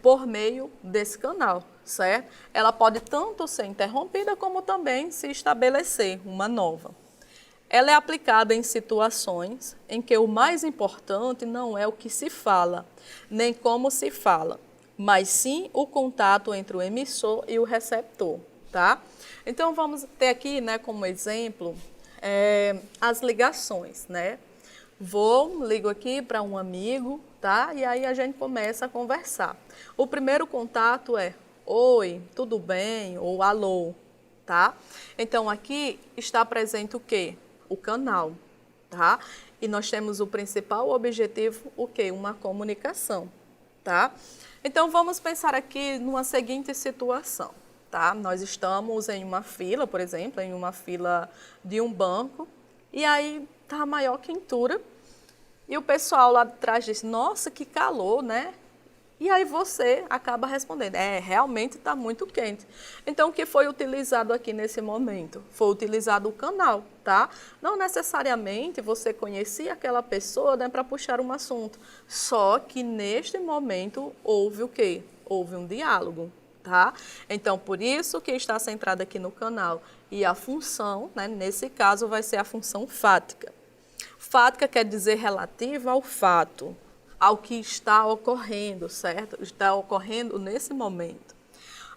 [SPEAKER 5] por meio desse canal, certo? Ela pode tanto ser interrompida como também se estabelecer uma nova. Ela é aplicada em situações em que o mais importante não é o que se fala, nem como se fala, mas sim o contato entre o emissor e o receptor, tá? Então, vamos ter aqui, né, como exemplo, as ligações, né? Ligo aqui para um amigo, tá? E aí a gente começa a conversar. O primeiro contato é oi, tudo bem? Ou alô, tá? Então, aqui está presente o quê? O canal, tá? E nós temos o principal objetivo, o quê? Uma comunicação, tá? Então, vamos pensar aqui numa seguinte situação, tá? Nós estamos em uma fila, por exemplo, em uma fila de um banco, e aí tá a maior quentura, e o pessoal lá de trás diz, nossa, que calor, né? E aí você acaba respondendo, realmente está muito quente. Então, o que foi utilizado aqui nesse momento? Foi utilizado o canal, tá? Não necessariamente você conhecia aquela pessoa, né, para puxar um assunto. Só que neste momento houve o quê? Houve um diálogo, tá? Então, por isso que está centrado aqui no canal. E a função, né, nesse caso, vai ser a função fática. Fática quer dizer relativa ao fato, ao que está ocorrendo, certo? Está ocorrendo nesse momento.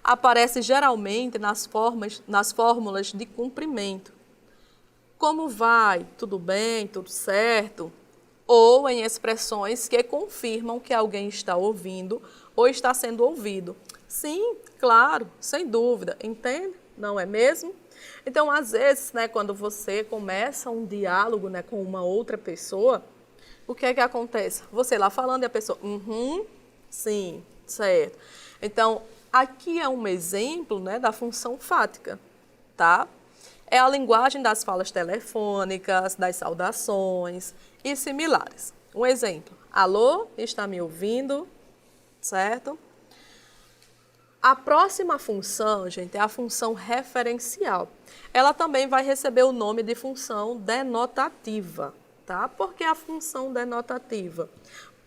[SPEAKER 5] Aparece geralmente nas fórmulas de cumprimento. Como vai? Tudo bem? Tudo certo? Ou em expressões que confirmam que alguém está ouvindo ou está sendo ouvido. Sim, claro, sem dúvida. Entende? Não é mesmo? Então, às vezes, né, quando você começa um diálogo, né, com uma outra pessoa, o que é que acontece? Você lá falando e a pessoa, sim, certo. Então, aqui é um exemplo, né, da função fática, tá? É a linguagem das falas telefônicas, das saudações e similares. Um exemplo, alô, está me ouvindo, certo? A próxima função, gente, é a função referencial. Ela também vai receber o nome de função denotativa, tá? Por que a função denotativa?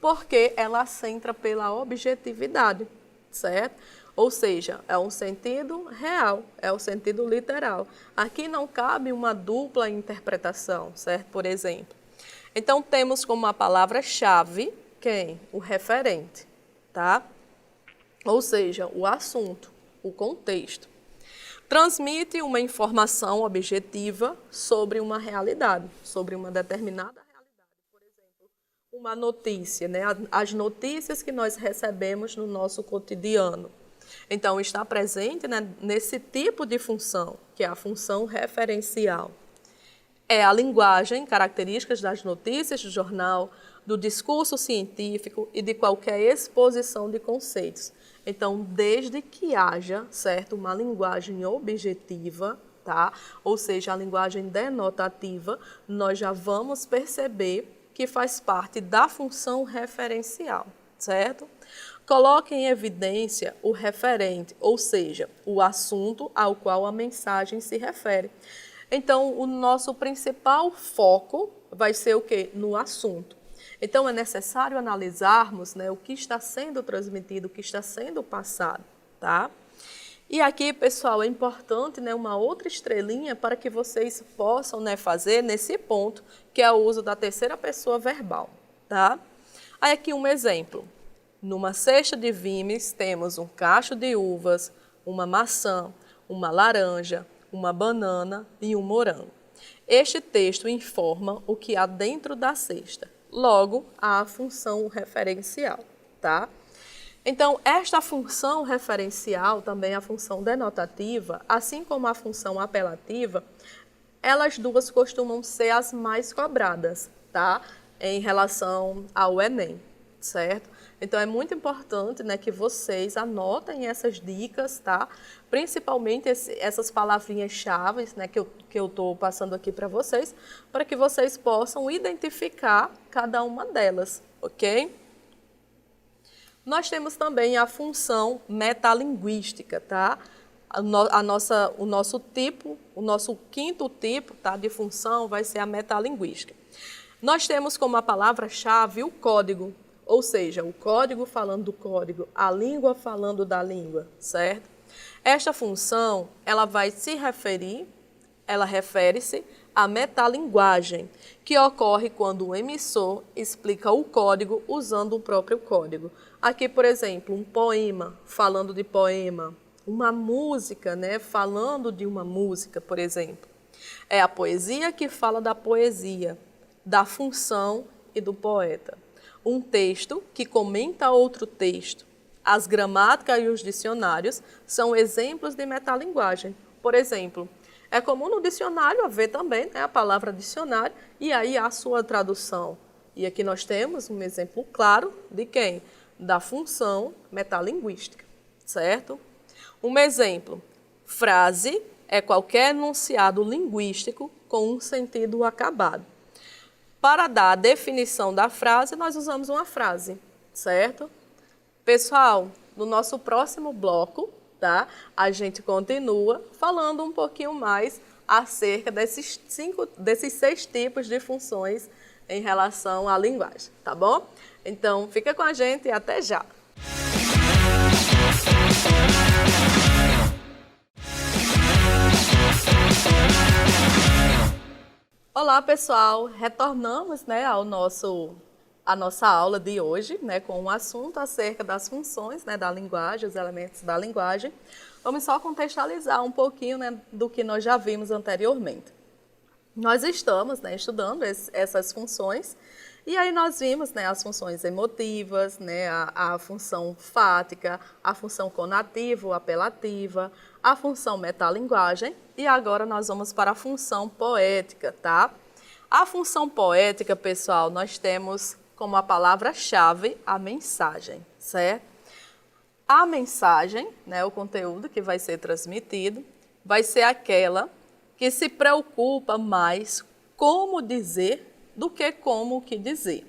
[SPEAKER 5] Porque ela centra pela objetividade, certo? Ou seja, é um sentido real, é o sentido literal. Aqui não cabe uma dupla interpretação, certo? Por exemplo. Então, temos como a palavra-chave quem? O referente, tá? Ou seja, o assunto, o contexto. Transmite uma informação objetiva sobre uma realidade, sobre uma determinada realidade. Por exemplo, uma notícia, né? As notícias que nós recebemos no nosso cotidiano. Então, está presente, né, nesse tipo de função, que é a função referencial. É a linguagem, características das notícias do jornal, do discurso científico e de qualquer exposição de conceitos. Então, desde que haja, certo, uma linguagem objetiva, tá? Ou seja, a linguagem denotativa, nós já vamos perceber que faz parte da função referencial, certo? coloque em evidência o referente, ou seja, o assunto ao qual a mensagem se refere. Então, o nosso principal foco vai ser o quê? No assunto. Então, é necessário analisarmos, né, o que está sendo transmitido, o que está sendo passado, tá? E aqui, pessoal, é importante, né, uma outra estrelinha para que vocês possam, né, fazer nesse ponto, que é o uso da terceira pessoa verbal, tá? Aí aqui um exemplo. Numa cesta de vimes temos um cacho de uvas, uma maçã, uma laranja, uma banana e um morango. Este texto informa o que há dentro da cesta. Logo, há a função referencial, tá? Então, esta função referencial, também a função denotativa, assim como a função apelativa, elas duas costumam ser as mais cobradas, tá? Em relação ao Enem, certo? Então, é muito importante, né, que vocês anotem essas dicas, tá? Principalmente essas palavrinhas-chave, né, que eu estou passando aqui para vocês, para que vocês possam identificar cada uma delas, ok? Nós temos também a função metalinguística, tá? O nosso quinto tipo, tá, de função vai ser a metalinguística. Nós temos como a palavra-chave o código, ou seja, o código falando do código, a língua falando da língua, certo? Esta função, ela refere-se à metalinguagem, que ocorre quando o emissor explica o código usando o próprio código. Aqui, por exemplo, um poema falando de poema, uma música, né, falando de uma música, por exemplo. É a poesia que fala da poesia, da função e do poeta. Um texto que comenta outro texto. As gramáticas e os dicionários são exemplos de metalinguagem. Por exemplo, é comum no dicionário haver também, né, a palavra dicionário e aí a sua tradução. E aqui nós temos um exemplo claro de quem? Da função metalinguística, certo? Um exemplo, frase é qualquer enunciado linguístico com um sentido acabado. Para dar a definição da frase, nós usamos uma frase, certo? Pessoal, no nosso próximo bloco, tá? A gente continua falando um pouquinho mais acerca desses 6 tipos de funções em relação à linguagem, tá bom? Então, fica com a gente e até já! Olá, pessoal! Retornamos, né, à nossa aula de hoje, né, com um assunto acerca das funções, né, da linguagem, os elementos da linguagem. Vamos só contextualizar um pouquinho, né, do que nós já vimos anteriormente. Nós estamos, né, estudando essas funções e aí nós vimos, né, as funções emotivas, né, a função fática, a função conativa ou apelativa, a função metalinguagem e agora nós vamos para a função poética, tá? A função poética, pessoal, nós temos como a palavra-chave a mensagem, certo? A mensagem, né, o conteúdo que vai ser transmitido, vai ser aquela que se preocupa mais como dizer do que como o que dizer.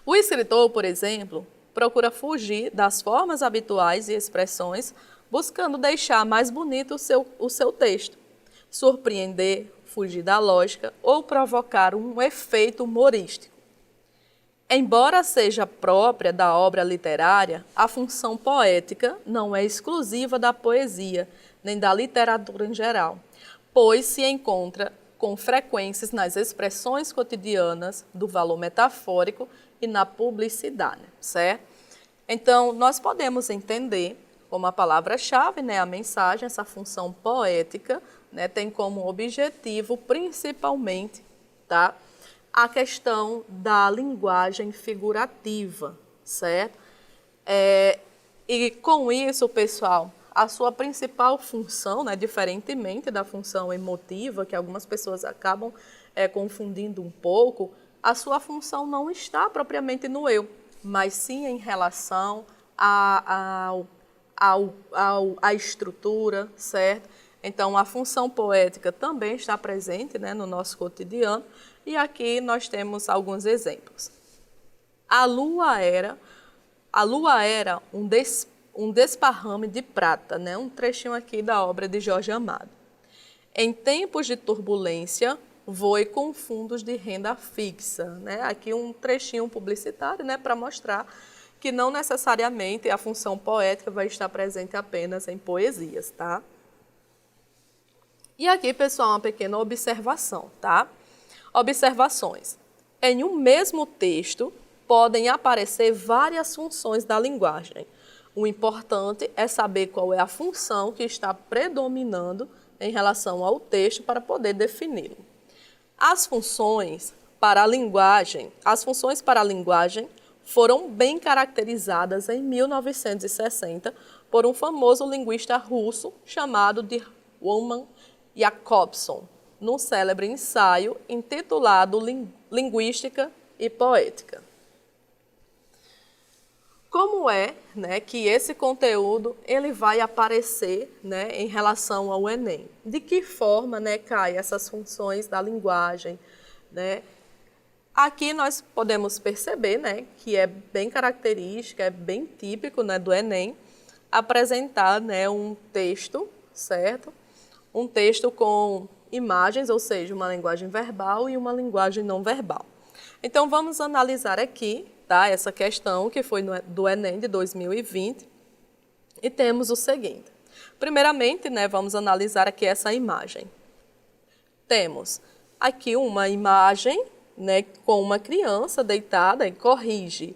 [SPEAKER 5] O escritor, por exemplo, procura fugir das formas habituais e expressões, buscando deixar mais bonito o seu texto, surpreender, fugir da lógica ou provocar um efeito humorístico. Embora seja própria da obra literária, a função poética não é exclusiva da poesia, nem da literatura em geral, pois se encontra com frequências nas expressões cotidianas do valor metafórico e na publicidade, certo? Então, nós podemos entender como a palavra-chave, né, a mensagem, essa função poética, né, tem como objetivo, principalmente, tá, a questão da linguagem figurativa, certo? E com isso, pessoal, a sua principal função, né, diferentemente da função emotiva, que algumas pessoas acabam confundindo um pouco, a sua função não está propriamente no eu, mas sim em relação à estrutura, certo? Então, a função poética também está presente, né, no nosso cotidiano, e aqui nós temos alguns exemplos. A lua era A lua era um desparrame de prata, né? Um trechinho aqui da obra de Jorge Amado. Em tempos de turbulência, voe com fundos de renda fixa, né? Aqui um trechinho publicitário, né, para mostrar que não necessariamente a função poética vai estar presente apenas em poesias, tá? E aqui, pessoal, uma pequena observação, tá? Observações. Em um mesmo texto, podem aparecer várias funções da linguagem. O importante é saber qual é a função que está predominando em relação ao texto para poder defini-lo. As funções para a linguagem foram bem caracterizadas em 1960 por um famoso linguista russo chamado de Roman Jakobson, num célebre ensaio intitulado Linguística e Poética. Como é, né, que esse conteúdo ele vai aparecer, né, em relação ao Enem? De que forma, né, cai essas funções da linguagem, né? Aqui nós podemos perceber, né, que é bem característica, é bem típico, né, do Enem apresentar, né, um texto, certo? Um texto com imagens, ou seja, uma linguagem verbal e uma linguagem não verbal. Então vamos analisar aqui, tá, essa questão que foi do Enem de 2020 e temos o seguinte. Primeiramente, né, vamos analisar aqui essa imagem. Temos aqui uma imagem, né, com uma criança deitada e corrige.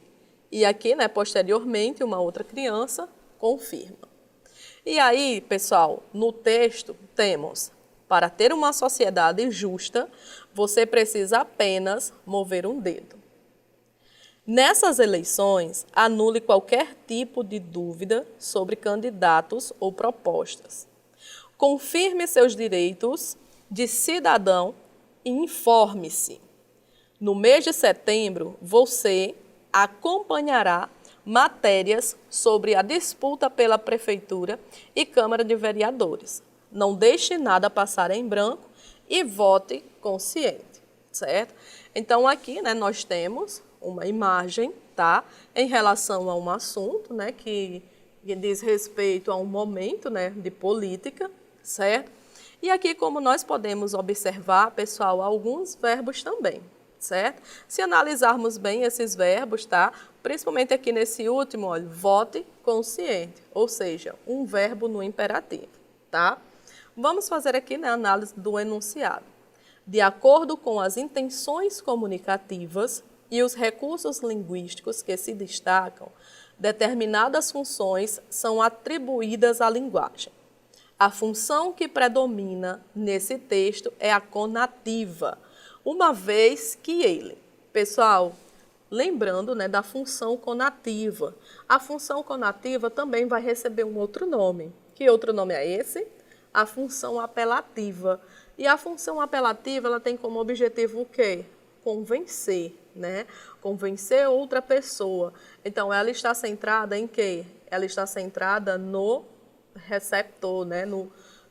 [SPEAKER 5] E aqui, né, posteriormente, uma outra criança confirma. E aí, pessoal, no texto temos: para ter uma sociedade justa, você precisa apenas mover um dedo. Nessas eleições, anule qualquer tipo de dúvida sobre candidatos ou propostas. Confirme seus direitos de cidadão e informe-se. No mês de setembro, você acompanhará matérias sobre a disputa pela Prefeitura e Câmara de Vereadores. Não deixe nada passar em branco e vote consciente, certo? Então, aqui, né, nós temos uma imagem, tá, em relação a um assunto, né, que diz respeito a um momento, né, de política, certo? E aqui, como nós podemos observar, pessoal, alguns verbos também, certo? Se analisarmos bem esses verbos, tá, principalmente aqui nesse último, olha, vote consciente, ou seja, um verbo no imperativo, tá? Vamos fazer aqui, né, a análise do enunciado. De acordo com as intenções comunicativas e os recursos linguísticos que se destacam, determinadas funções são atribuídas à linguagem. A função que predomina nesse texto é a conativa, uma vez que ele, pessoal, lembrando, né, da função conativa. A função conativa também vai receber um outro nome. Que outro nome é esse? A função apelativa. E a função apelativa, ela tem como objetivo o quê? Convencer, né? Convencer outra pessoa. Então, ela está centrada em quê? Ela está centrada no receptor, né?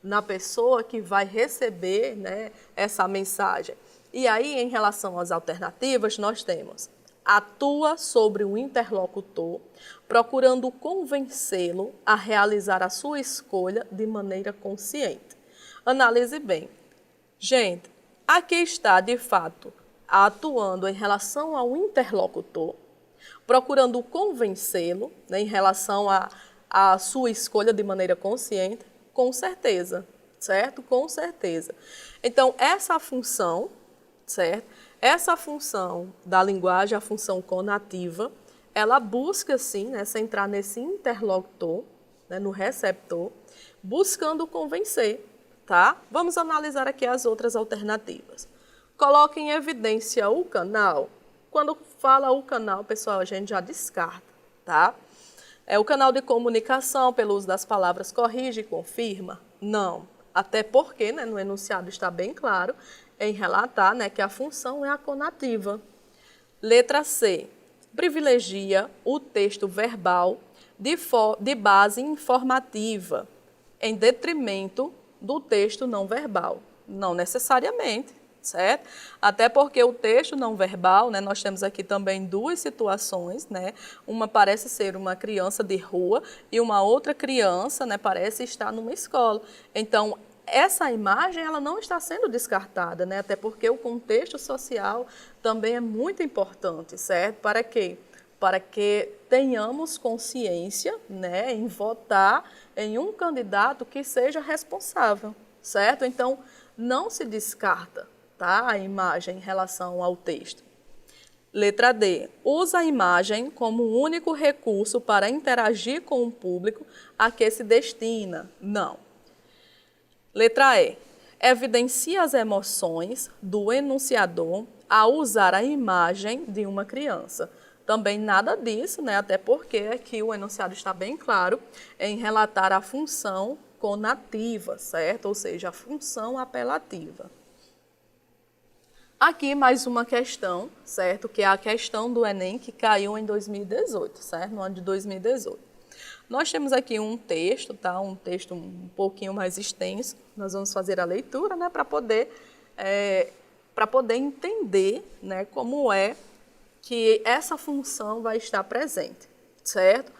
[SPEAKER 5] Na pessoa que vai receber, né, essa mensagem. E aí, em relação às alternativas, nós temos: atua sobre o interlocutor, procurando convencê-lo a realizar a sua escolha de maneira consciente. Analise bem. Gente, aqui está, de fato, atuando em relação ao interlocutor, procurando convencê-lo, né, em relação à sua escolha de maneira consciente, com certeza, certo? Com certeza. Então, essa função, certo? Essa função da linguagem, a função conativa, ela busca, sim, né, centrar nesse interlocutor, né, no receptor, buscando convencer, tá? Vamos analisar aqui as outras alternativas. Coloque em evidência o canal. Quando fala o canal, pessoal, a gente já descarta, tá? É o canal de comunicação, pelo uso das palavras corrige e confirma? Não. Até porque, né, no enunciado está bem claro em relatar, né, que a função é a conativa. Letra C. Privilegia o texto verbal de base informativa, em detrimento do texto não verbal. Não necessariamente, certo? Até porque o texto não verbal, né, nós temos aqui também duas situações, né? Uma parece ser uma criança de rua e uma outra criança, né, parece estar numa escola. Então, essa imagem ela não está sendo descartada, né? Até porque o contexto social também é muito importante, certo? Para quê? Para que tenhamos consciência, né, em votar em um candidato que seja responsável, certo? Então, não se descarta, tá, a imagem em relação ao texto. Letra D. Usa a imagem como único recurso para interagir com o público a que se destina. Não. Letra E. Evidencia as emoções do enunciador ao usar a imagem de uma criança. Também nada disso, né? Até porque aqui o enunciado está bem claro em relatar a função conativa, certo? Ou seja, a função apelativa. Aqui mais uma questão, certo? Que é a questão do Enem que caiu em 2018, certo? No ano de 2018. Nós temos aqui um texto, tá? Um texto um pouquinho mais extenso. Nós vamos fazer a leitura, né? Para poder entender, né? Como é que essa função vai estar presente, certo?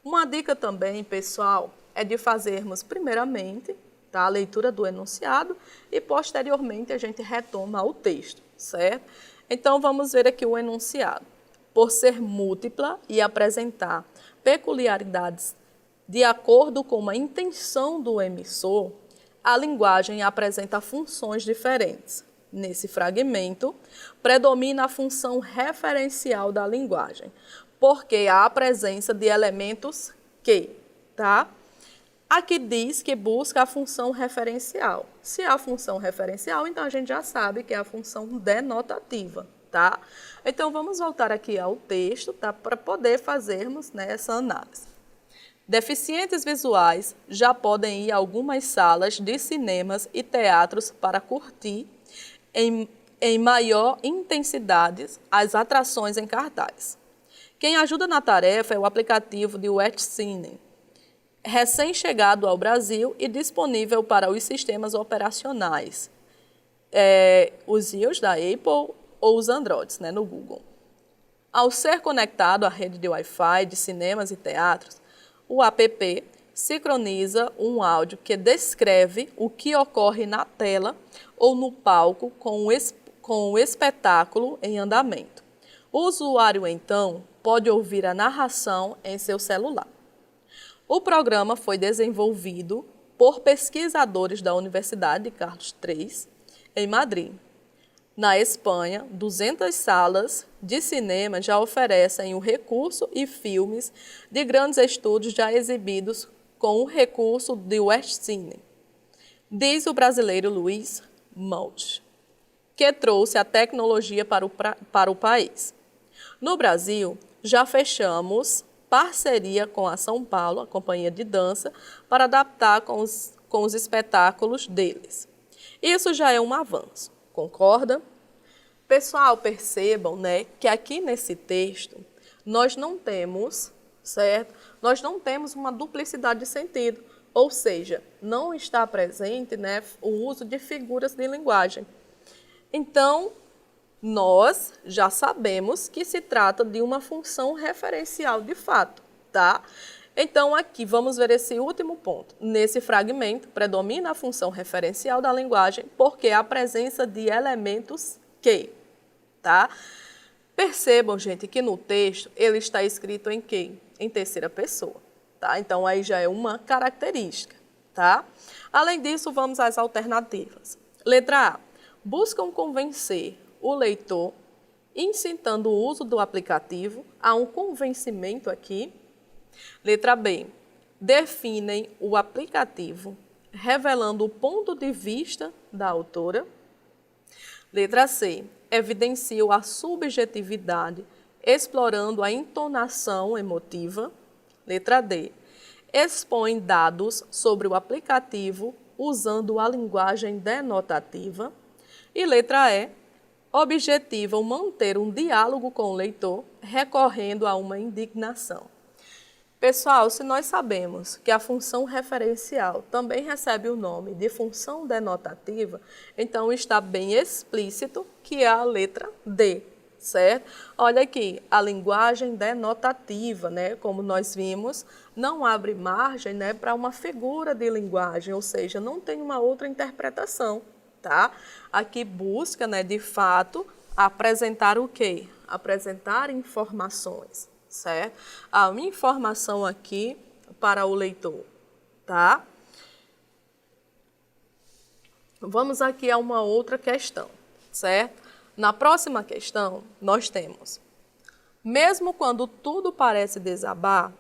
[SPEAKER 5] Uma dica também, pessoal, é de fazermos primeiramente, tá, a leitura do enunciado e posteriormente a gente retoma o texto, certo? Então vamos ver aqui o enunciado. Por ser múltipla e apresentar peculiaridades de acordo com a intenção do emissor, a linguagem apresenta funções diferentes. Nesse fragmento, predomina a função referencial da linguagem, porque há a presença de elementos que, tá? Aqui diz que busca a função referencial. Se há função referencial, então a gente já sabe que é a função denotativa, tá? Então vamos voltar aqui ao texto, tá? Para poder fazermos, né, essa análise. Deficientes visuais já podem ir a algumas salas de cinemas e teatros para curtir em maior intensidade as atrações em cartaz. Quem ajuda na tarefa é o aplicativo de WatchCine, recém-chegado ao Brasil e disponível para os sistemas operacionais, os iOS da Apple ou os Androids, né, no Google. Ao ser conectado à rede de Wi-Fi de cinemas e teatros, o app sincroniza um áudio que descreve o que ocorre na tela ou no palco com o espetáculo em andamento. O usuário, então, pode ouvir a narração em seu celular. O programa foi desenvolvido por pesquisadores da Universidade de Carlos III, em Madrid. Na Espanha, 200 salas de cinema já oferecem o recurso e filmes de grandes estúdios já exibidos com o recurso de WatchCine, diz o brasileiro Luiz Mout, que trouxe a tecnologia para o país. No Brasil, já fechamos parceria com a São Paulo, a companhia de dança, para adaptar com os espetáculos deles. Isso já é um avanço, concorda? Pessoal, percebam, né, que aqui nesse texto nós não temos, certo? Nós não temos uma duplicidade de sentido, ou seja, não está presente, né, o uso de figuras de linguagem. Então, nós já sabemos que se trata de uma função referencial de fato, tá? Então, aqui vamos ver esse último ponto. Nesse fragmento, predomina a função referencial da linguagem porque há a presença de elementos que, tá? Percebam, gente, que no texto ele está escrito em quem? Em terceira pessoa, tá? Então, aí já é uma característica, tá? Além disso, vamos às alternativas. Letra A. Buscam convencer o leitor, incitando o uso do aplicativo. Há um convencimento aqui. Letra B. Definem o aplicativo, revelando o ponto de vista da autora. Letra C. Evidenciam a subjetividade, explorando a entonação emotiva. Letra D. Expõe dados sobre o aplicativo, usando a linguagem denotativa. E letra E. Objetivam manter um diálogo com o leitor, recorrendo a uma indignação. Pessoal, se nós sabemos que a função referencial também recebe o nome de função denotativa, então está bem explícito que é a letra D, certo? Olha aqui, a linguagem denotativa, né, como nós vimos, não abre margem, né, para uma figura de linguagem, ou seja, não tem uma outra interpretação, tá? Aqui busca, né, de fato, apresentar o quê? Apresentar informações, certo? Há uma informação aqui para o leitor, tá? Vamos aqui a uma outra questão, certo? Na próxima questão, nós temos: mesmo quando tudo parece desabar,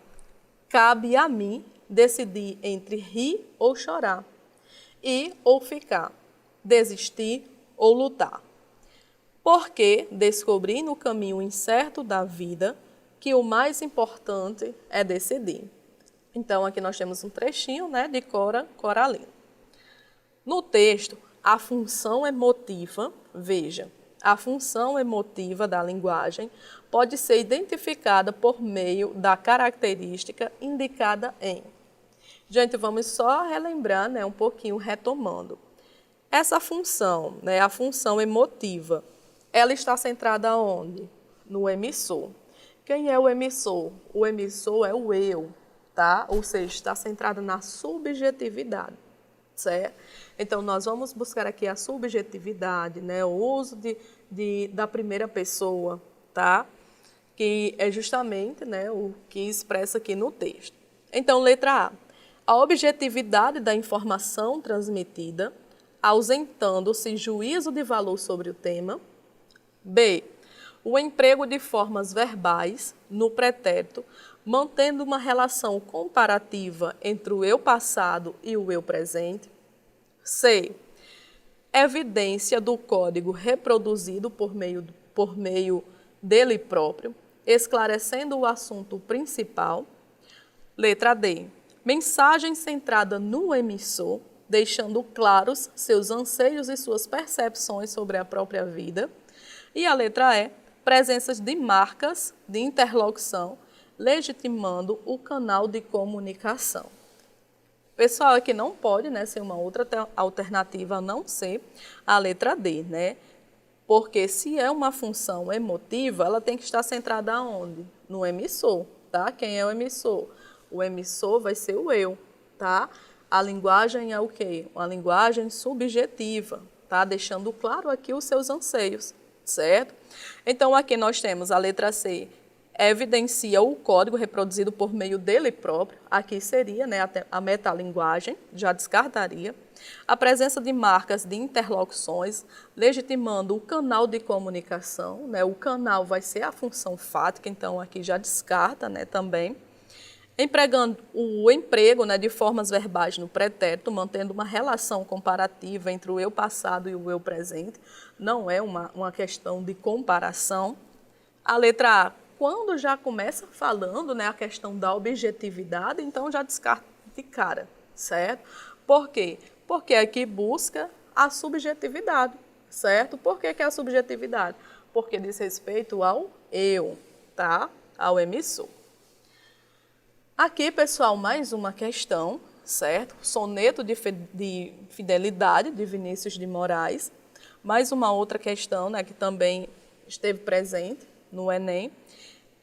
[SPEAKER 5] cabe a mim decidir entre rir ou chorar, ir ou ficar, desistir ou lutar. Porque descobri no caminho incerto da vida que o mais importante é decidir. Então, aqui nós temos um trechinho, né, de Cora Coralina. No texto, a função emotiva, veja, a função emotiva da linguagem pode ser identificada por meio da característica indicada em. Gente, vamos só relembrar, né, um pouquinho, retomando. Essa função, né, a função emotiva, ela está centrada onde? No emissor. Quem é o emissor? O emissor é o eu, tá? Ou seja, está centrada na subjetividade, certo? Então, nós vamos buscar aqui a subjetividade, né? O uso da primeira pessoa, tá? Que é justamente, né, o que expressa aqui no texto. Então, letra A. A objetividade da informação transmitida, ausentando-se juízo de valor sobre o tema. B. O emprego de formas verbais no pretérito, mantendo uma relação comparativa entre o eu passado e o eu presente. C. Evidência do código reproduzido por meio dele próprio, esclarecendo o assunto principal. Letra D. Mensagem centrada no emissor, deixando claros seus anseios e suas percepções sobre a própria vida. E a letra E. Presenças de marcas de interlocução, legitimando o canal de comunicação. Pessoal, aqui não pode, né, ser uma outra alternativa a não ser a letra D, né? Porque se é uma função emotiva, ela tem que estar centrada aonde? No emissor, tá? Quem é o emissor? O emissor vai ser o eu, tá? A linguagem é o quê? Uma linguagem subjetiva, tá? Deixando claro aqui os seus anseios, certo? Então, aqui nós temos a letra C, evidencia o código reproduzido por meio dele próprio. Aqui seria, né, a metalinguagem, já descartaria. A presença de marcas de interlocuções, legitimando o canal de comunicação, né? O canal vai ser a função fática, então aqui já descarta, né, também. Empregando o emprego, né, de formas verbais no pretérito, mantendo uma relação comparativa entre o eu passado e o eu presente. Não é uma questão de comparação. A letra A, quando já começa falando, né, a questão da objetividade, então já descarta de cara, certo? Por quê? Porque aqui busca a subjetividade, certo? Por que é a subjetividade? Porque diz respeito ao eu, tá? Ao emissor. Aqui, pessoal, mais uma questão, certo? Soneto de fidelidade de Vinícius de Moraes. Mais uma outra questão, né, que também esteve presente no Enem.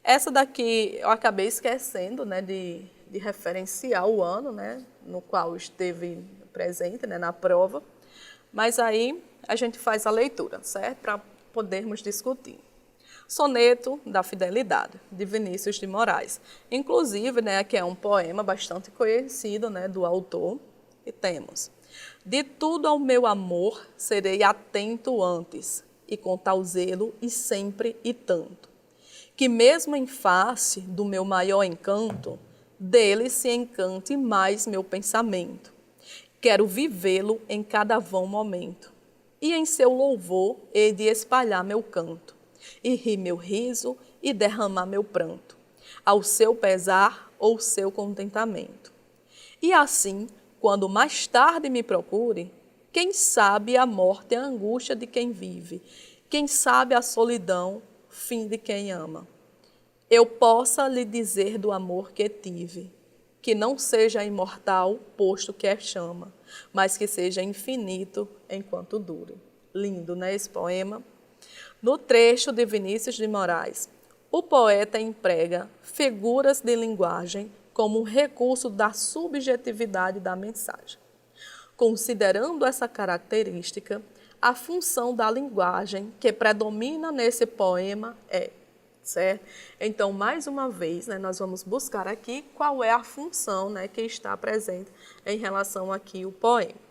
[SPEAKER 5] Essa daqui eu acabei esquecendo, né, de referenciar o ano, né, no qual esteve presente, né, na prova. Mas aí a gente faz a leitura, certo? Para podermos discutir. Soneto da Fidelidade, de Vinícius de Moraes. Inclusive, né, que é um poema bastante conhecido, né, do autor. E temos: de tudo ao meu amor serei atento antes, e com tal zelo e sempre e tanto, que mesmo em face do meu maior encanto, dele se encante mais meu pensamento. Quero vivê-lo em cada vão momento, e em seu louvor hei de espalhar meu canto, e rir meu riso e derramar meu pranto, ao seu pesar ou seu contentamento. E assim, quando mais tarde me procure, quem sabe a morte é a angústia de quem vive, quem sabe a solidão, fim de quem ama. eu possa lhe dizer do amor que tive, que não seja imortal, posto que é chama, mas que seja infinito enquanto dure. Lindo, né, esse poema? No trecho de Vinícius de Moraes, o poeta emprega figuras de linguagem como um recurso da subjetividade da mensagem. Considerando essa característica, a função da linguagem que predomina nesse poema é, certo? Então, mais uma vez, né, nós vamos buscar aqui qual é a função, né, que está presente em relação aqui ao poema.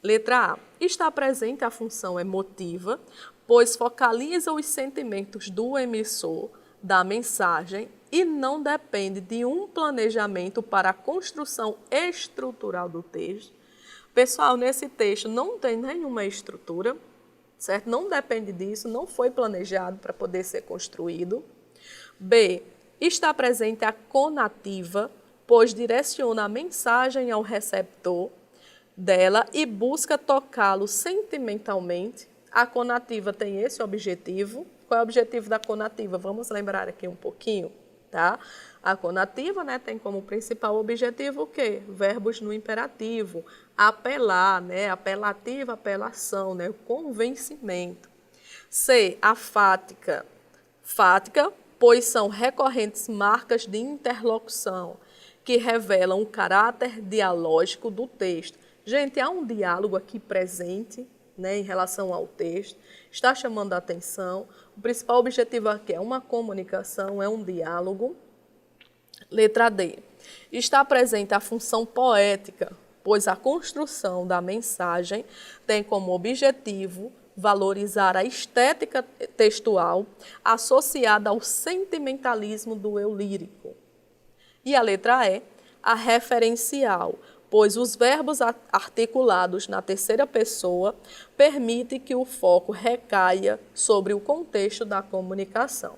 [SPEAKER 5] Letra A. Está presente a função emotiva, pois focaliza os sentimentos do emissor da mensagem e não depende de um planejamento para a construção estrutural do texto. Pessoal, nesse texto não tem nenhuma estrutura, certo? Não depende disso, não foi planejado para poder ser construído. B. Está presente a conativa, pois direciona a mensagem ao receptor dela e busca tocá-lo sentimentalmente. A conativa tem esse objetivo. Qual é o objetivo da conativa? Vamos lembrar aqui um pouquinho, tá? A conativa, né, tem como principal objetivo o quê? Verbos no imperativo, apelar, né, apelativa, apelação, né, o convencimento. C, a fática. Fática, pois são recorrentes marcas de interlocução que revelam o caráter dialógico do texto. Gente, há um diálogo aqui presente, né, em relação ao texto, está chamando a atenção. O principal objetivo aqui é uma comunicação, é um diálogo. Letra D. Está presente a função poética, pois a construção da mensagem tem como objetivo valorizar a estética textual associada ao sentimentalismo do eu lírico. E a letra E, a referencial, pois os verbos articulados na terceira pessoa permitem que o foco recaia sobre o contexto da comunicação.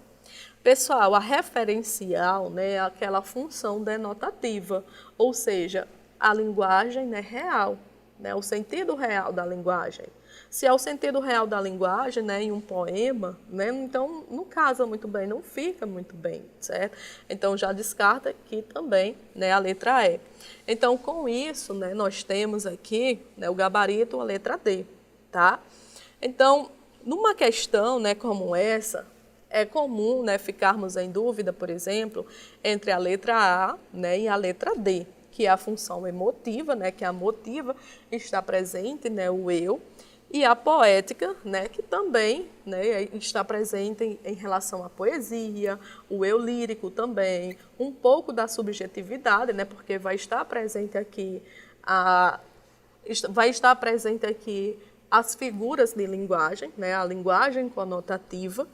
[SPEAKER 5] Pessoal, a referencial, né, é aquela função denotativa, ou seja, a linguagem, né, real, né, o sentido real da linguagem. Se é o sentido real da linguagem, né, em um poema, né, então não casa muito bem, não fica muito bem, certo? Então já descarta aqui também, né, a letra E. Então com isso, né, nós temos aqui, né, o gabarito, a letra D, tá? Então, numa questão, né, como essa, é comum, né, ficarmos em dúvida, por exemplo, entre a letra A, né, e a letra D, que é a função emotiva, né, que a motiva está presente, né, o eu, e a poética, né, que também, né, está presente em relação à poesia, o eu lírico também, um pouco da subjetividade, né, porque vai estar presente aqui as figuras de linguagem, né, a linguagem conotativa.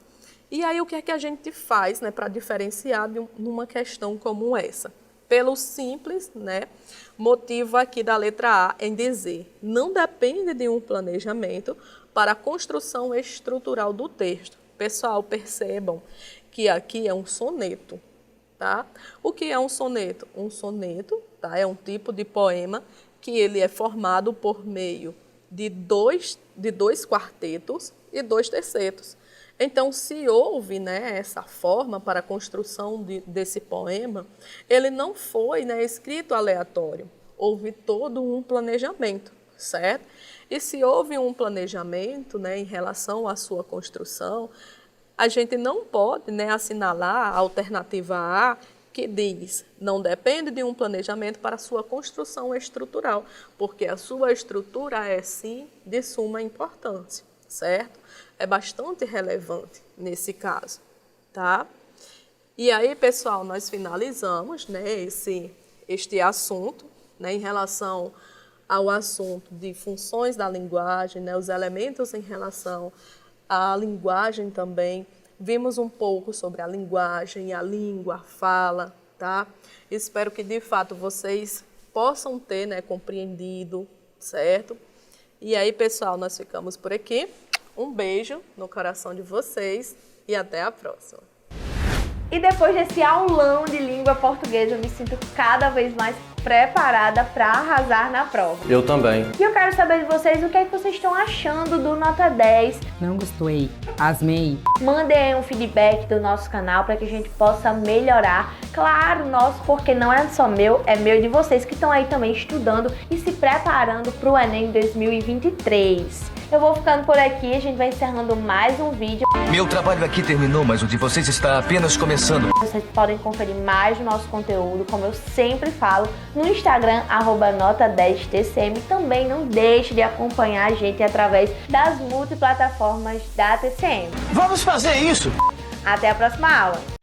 [SPEAKER 5] E aí o que é que a gente faz, né, para diferenciar numa questão como essa? Pelo simples, né, motivo aqui da letra A em dizer, não depende de um planejamento para a construção estrutural do texto. Pessoal, percebam que aqui é um soneto, tá? O que é um soneto? Um soneto, tá, é um tipo de poema que ele é formado por meio de dois quartetos e 2 tercetos. Então, se houve, né, essa forma para a construção desse poema, ele não foi, né, escrito aleatório. Houve todo um planejamento, certo? E se houve um planejamento, né, em relação à sua construção, a gente não pode, né, assinalar a alternativa A, que diz, não depende de um planejamento para a sua construção estrutural, porque a sua estrutura é, sim, de suma importância, certo? É bastante relevante nesse caso, tá? E aí, pessoal, nós finalizamos, né, este assunto, né, em relação ao assunto de funções da linguagem, né, os elementos em relação à linguagem também. Vimos um pouco sobre a linguagem, a língua, a fala, tá? Espero que, de fato, vocês possam ter, né, compreendido, certo? E aí, pessoal, nós ficamos por aqui. Um beijo no coração de vocês e até a próxima.
[SPEAKER 1] E depois desse aulão de língua portuguesa, eu me sinto cada vez mais preparada para arrasar na prova.
[SPEAKER 6] Eu também.
[SPEAKER 1] E eu quero saber de vocês o que é que vocês estão achando do Nota 10.
[SPEAKER 7] Não gostei, asmei.
[SPEAKER 1] Mandem aí um feedback do nosso canal para que a gente possa melhorar. Claro, nosso, porque não é só meu, é meu e de vocês que estão aí também estudando e se preparando para o Enem 2023. Eu vou ficando por aqui, a gente vai encerrando mais um vídeo.
[SPEAKER 8] Meu trabalho aqui terminou, mas o de vocês está apenas começando.
[SPEAKER 1] Vocês podem conferir mais do nosso conteúdo, como eu sempre falo, no Instagram, @nota10tcm. Também não deixe de acompanhar a gente através das multiplataformas da TCM.
[SPEAKER 8] Vamos fazer isso!
[SPEAKER 1] Até a próxima aula!